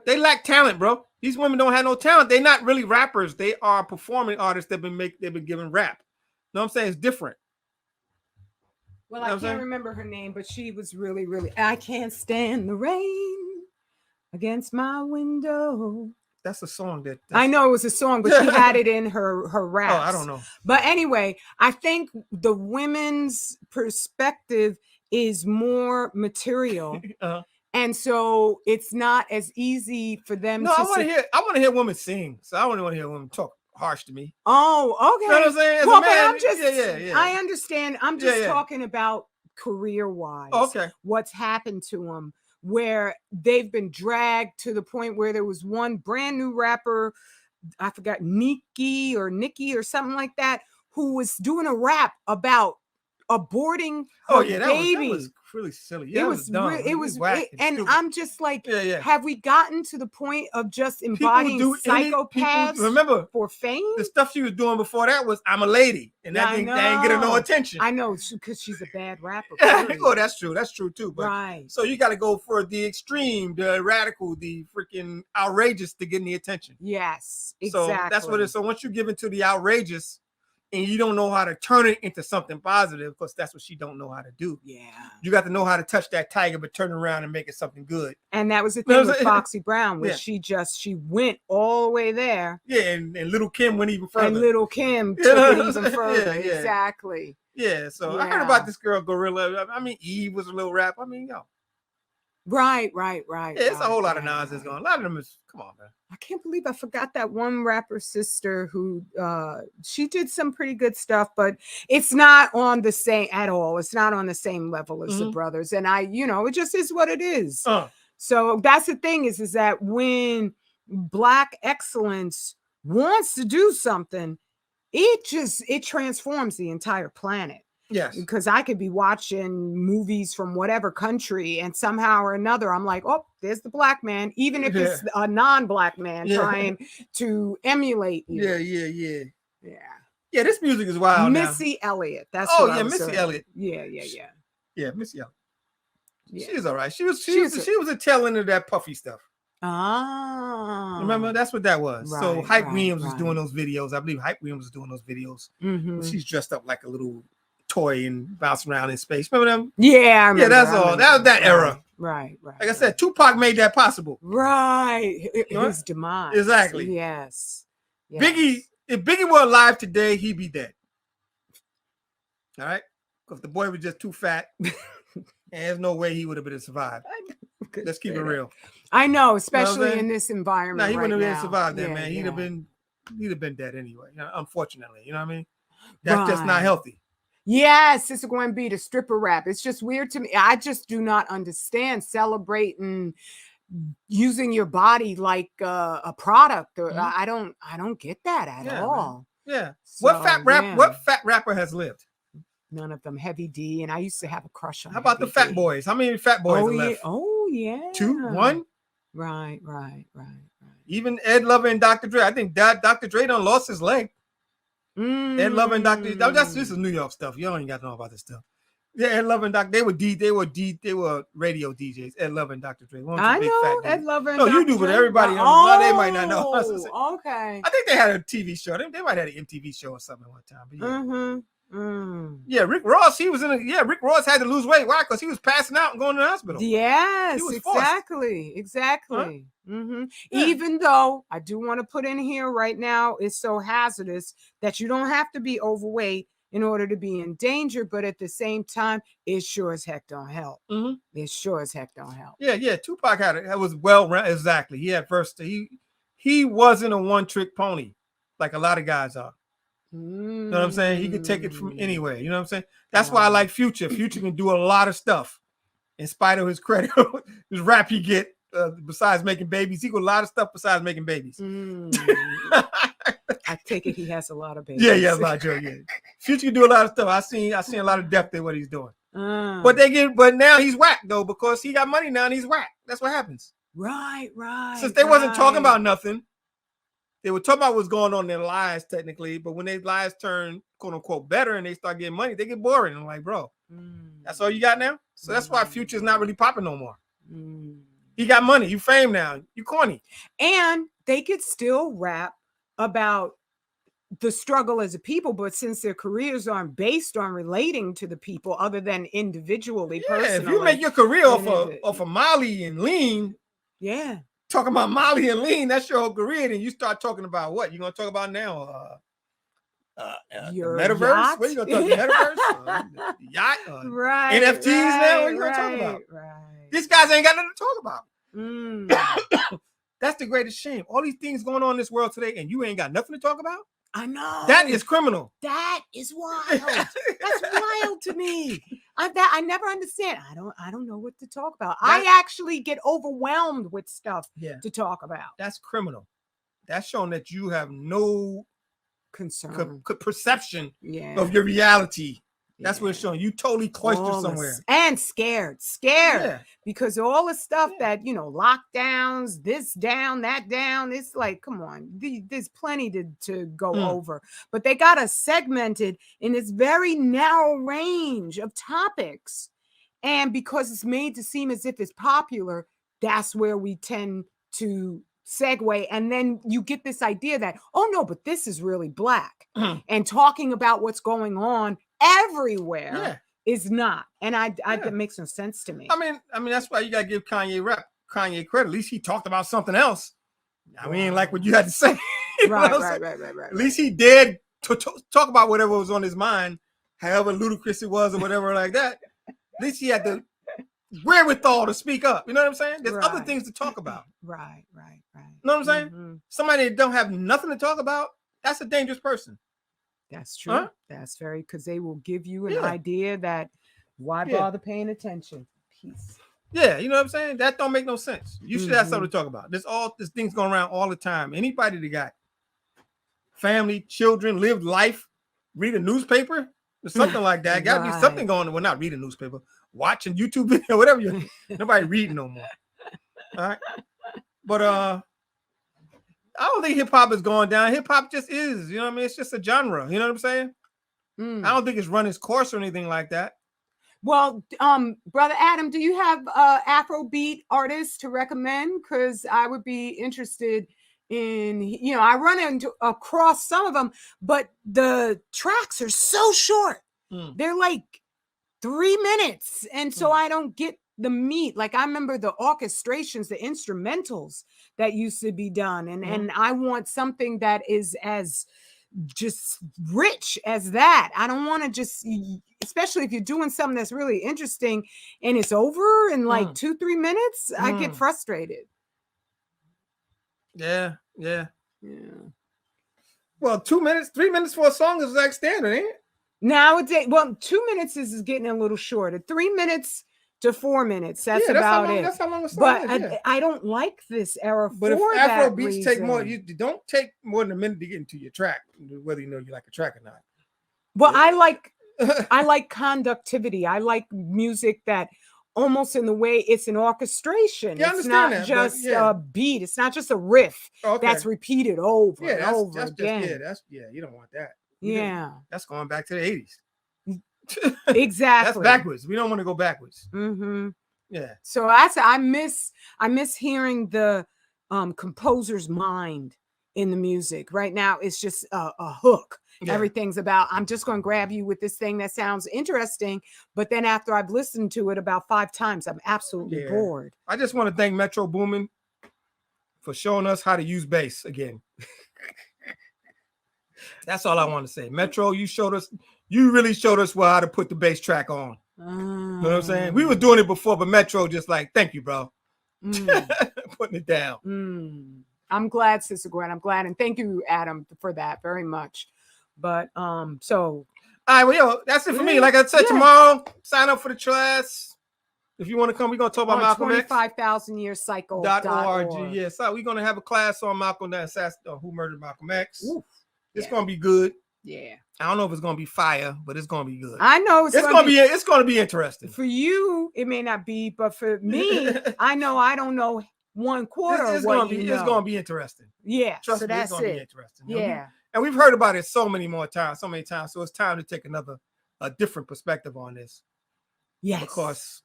They lack talent, bro. These women don't have no talent. They're not really rappers. They are performing artists that they've been given rap. You know what I'm saying? It's different.
Well, I can't remember her name, but she was really, really. I can't stand the rain against my window.
That's a song
I know it was a song, but she had it in her raps.
Oh, I don't know.
But anyway, I think the women's perspective is more material. And so it's not as easy for them.
No, I want to hear women sing. So I don't want to hear women talk harsh to me.
Oh, okay.
You know what I'm saying? As
well,
a man,
I'm just,
yeah.
I understand. I'm just talking about career-wise.
Okay.
What's happened to them, where they've been dragged to the point where there was one brand new rapper, I forgot, Nikki or something like that, who was doing a rap about aborting her baby.
That was really silly. Yeah, it was dumb.
It was
whack
and
stupid.
I'm just like, have we gotten to the point of just embodying psychopaths
remember
for fame?
The stuff she was doing before that was "I'm a lady," and that ain't getting no attention.
I know, because she's a bad rapper.
Oh, that's true. That's true too. But,
right.
So you got to go for the extreme, the radical, the freaking outrageous to get the attention.
Yes, exactly.
So that's what it is. So once you give into the outrageous, and you don't know how to turn it into something positive, because that's what she don't know how to do.
Yeah.
You got to know how to touch that tiger, but turn around and make it something good.
And that was the thing with Foxy Brown, where she went all the way there.
Yeah, and Little Kim went even further.
And Little Kim took it even further. Exactly.
Yeah, so I heard about this girl, Gorilla. I mean, Eve was a little rap. I mean,
Right.
Yeah, it's a whole lot of nonsense going. A lot of them is, come on, man.
I can't believe I forgot that one rapper sister who she did some pretty good stuff, but it's not on the same at all. It's not on the same level as the brothers. And it just is what it is. So that's the thing is that when Black excellence wants to do something, it transforms the entire planet.
Yes.
Because I could be watching movies from whatever country, and somehow or another, I'm like, oh, there's the Black man, even if it's a non-Black man trying to emulate you.
Yeah. Yeah, this music is wild.
Missy Elliott. That's
Missy Elliott.
Yeah,
Missy Elliott. Yeah. She's all right. She was a tail end of that Puffy stuff. Remember, that's what that was. Right, so Hype Williams was doing those videos. I believe Hype Williams was doing those videos. She's dressed up like a little toy and bouncing around in space. Remember them?
Yeah, I remember.
That's all. That was that era.
Right.
Like I said, Tupac made that possible.
Right. His demise.
Exactly.
Yes.
Biggie, if Biggie were alive today, he'd be dead. All right? Because the boy was just too fat. And there's no way he would have been survived. Let's keep it real.
I know, especially in this environment.
No, he wouldn't
have
been survived that, man. He'd have been dead anyway. Unfortunately. You know what I mean? That's just not healthy.
Yes, it's going to be the stripper rap. It's just weird to me. I just do not understand celebrating using your body like a product. Or I don't get that at all.
Man. Yeah. So, what fat rapper has lived?
None of them. Heavy D, and I used to have a crush on.
How about the Fat Boys? How many Fat Boys are left?
Oh yeah.
2, 1.
Right.
Even Ed Lover and Dr. Dre. I think Dr. Dre done lost his leg. Ed Lover and Dr. This is New York stuff. You don't even got to know about this stuff. Yeah, Ed Lover and Dr. They were radio DJs. Ed Lover and Dr. Dre.
I know Ed Lover and Dr.
No, you do, but everybody they might not know.
Okay.
I think they had a TV show. They might have had an MTV show or something one time. But yeah, Rick Ross. Rick Ross had to lose weight. Why? Because he was passing out and going to the hospital.
Yes, exactly. Huh? Even though I do want to put in here right now, it's so hazardous that you don't have to be overweight in order to be in danger, but at the same time, it sure as heck don't help. It sure as heck don't help.
Yeah. Tupac was well exactly. He had first. He wasn't a one-trick pony. like a lot of guys are. You know what I'm saying? He could take it from anywhere. You know what I'm saying? That's why I like Future. Future can do a lot of stuff in spite of his credit. His rap he get besides making babies. He got a lot of stuff besides making babies.
I take it he has a lot of babies.
Yeah, a lot of Joe. Yeah, Future can do a lot of stuff. I seen a lot of depth in what he's doing. But now he's whack though because he got money now and he's whack. That's what happens.
Right.
Since they wasn't talking about nothing, they were talking about what's going on in their lives technically. But when their lives turn quote unquote better and they start getting money, they get boring. I'm like, bro, that's all you got now. So that's why Future's not really popping no more. He got money. You fame now. You corny.
And they could still rap about the struggle as a people, but since their careers aren't based on relating to the people other than individually, personally.
If you make your career off of Molly and Lean, talking about Molly and Lean, that's your whole career. Then you start talking about what you're gonna talk about now. Your metaverse. Yacht? What are you gonna talk about? Metaverse? Yacht?
Right.
NFTs now? What are you gonna talk about? Right. These guys ain't got nothing to talk about. That's the greatest shame. All these things going on in this world today, and you ain't got nothing to talk about.
I know.
That is criminal.
That is wild. That's wild to me. I never understand. I don't know what to talk about. I actually get overwhelmed with stuff to talk about.
That's criminal. That's showing that you have no
concern,
perception of your reality. That's what it's showing. You totally cloistered somewhere.
And scared because all the stuff that, lockdowns, this down, that down. It's like, come on, there's plenty to go over. But they got us segmented in this very narrow range of topics. And because it's made to seem as if it's popular, that's where we tend to segue. And then you get this idea that, oh no, but this is really black. And talking about what's going on everywhere is not. And that makes no sense to me.
I mean, that's why you gotta give Kanye credit. At least he talked about something else. I mean, like what you had to say. Right. At least he did talk about whatever was on his mind, however ludicrous it was or whatever like that. At least he had the wherewithal to speak up. You know what I'm saying? There's other things to talk about.
Right.
You know what I'm saying? Somebody that don't have nothing to talk about, that's a dangerous person.
That's true. Huh? That's very, because they will give you an idea that why bother paying attention? Peace.
Yeah, you know what I'm saying? That don't make no sense. You should have something to talk about. This thing's going around all the time. Anybody that got family, children, lived life, read a newspaper or something like that. Got to be something going on. Well, not read a newspaper, watching YouTube video, whatever. Nobody reading no more. All right. But I don't think hip hop is going down. Hip hop just is, you know what I mean? It's just a genre. You know what I'm saying? I don't think it's run its course or anything like that.
Well, Brother Adam, do you have Afrobeat artists to recommend? Because I would be interested in, I run across some of them, but the tracks are so short. They're like 3 minutes. And so I don't get the meat. Like I remember the orchestrations, the instrumentals that used to be done. And I want something that is as just rich as that. I don't want to just, especially if you're doing something that's really interesting and it's over in like 2-3 minutes, I get frustrated.
Yeah. Well, 2 minutes, 3 minutes for a song is like standard, ain't it?
Nowadays, well, 2 minutes is getting a little shorter. 3 minutes to 4 minutes. That's about it.
That's how long a song
but
is.
I don't like this era.
But if Afro beats take more, you don't take more than a minute to get into your track, whether you know you like a track or not.
Well, I like conductivity. I like music that almost in the way it's an orchestration.
Yeah,
it's not just a beat. It's not just a riff that's repeated over and over again.
You don't want that. That's going back to the 80s.
Exactly.
That's backwards. We don't want to go backwards. Yeah.
So I miss hearing the composer's mind in the music. Right now, it's just a hook. Yeah. Everything's about, I'm just going to grab you with this thing that sounds interesting. But then after I've listened to it about 5 times, I'm absolutely bored.
I just want to thank Metro Boomin for showing us how to use bass again. That's all I want to say. Metro, you really showed us how to put the bass track on. You know what I'm saying? We were doing it before, but Metro just like, thank you, bro. Putting it down.
I'm glad, Sister Gwen. I'm glad. And thank you, Adam, for that very much. But so
all right, well, yo, that's it for me. Like I said, tomorrow, sign up for the class. If you want to come, we're gonna talk about Malcolm X.
25,000 year cycle.org.
Yes, so we're gonna have a class on Malcolm X, who murdered Malcolm X.
Ooh,
it's gonna be good.
Yeah.
I don't know if it's gonna be fire, but it's gonna be good.
I know
it's gonna be interesting.
For you, it may not be, but for me, I know I don't know 1/4
it's gonna be interesting.
Yeah.
Trust
so
me,
that's
it's gonna be interesting.
Yeah.
And we've heard about it so many times. So it's time to take a different perspective on this.
Yes.
Because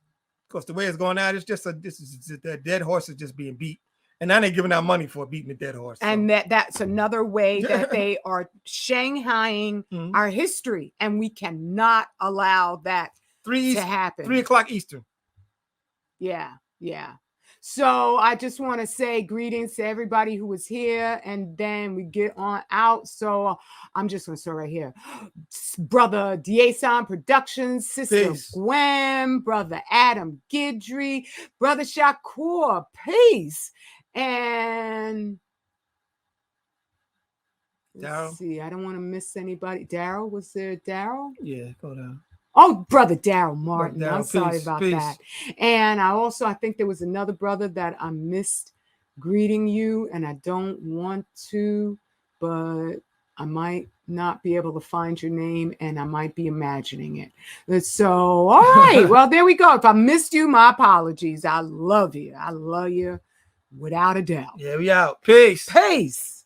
the way it's going out, it's just the dead horse is just being beat. And now they're giving out money for beating a dead horse. So.
And that's another way that they are shanghaiing our history. And we cannot allow that to happen.
3:00 Eastern.
Yeah. So I just want to say greetings to everybody who was here, and then we get on out. So I'm just going to start right here. Brother Diesan Productions, Sister Gwen, Brother Adam Guidry, Brother Shakur, peace. And let's see, I don't want to miss anybody. Daryl, was there Daryl?
Yeah, go down.
Oh, Brother Daryl Martin. I'm sorry about
peace.
that. And I think there was another brother that I missed greeting you, and I don't want to, but I might not be able to find your name, and I might be imagining it. So, all right. Well, there we go. If I missed you, my apologies. I love you. I love you without a doubt.
Yeah, we out. Peace.
Peace.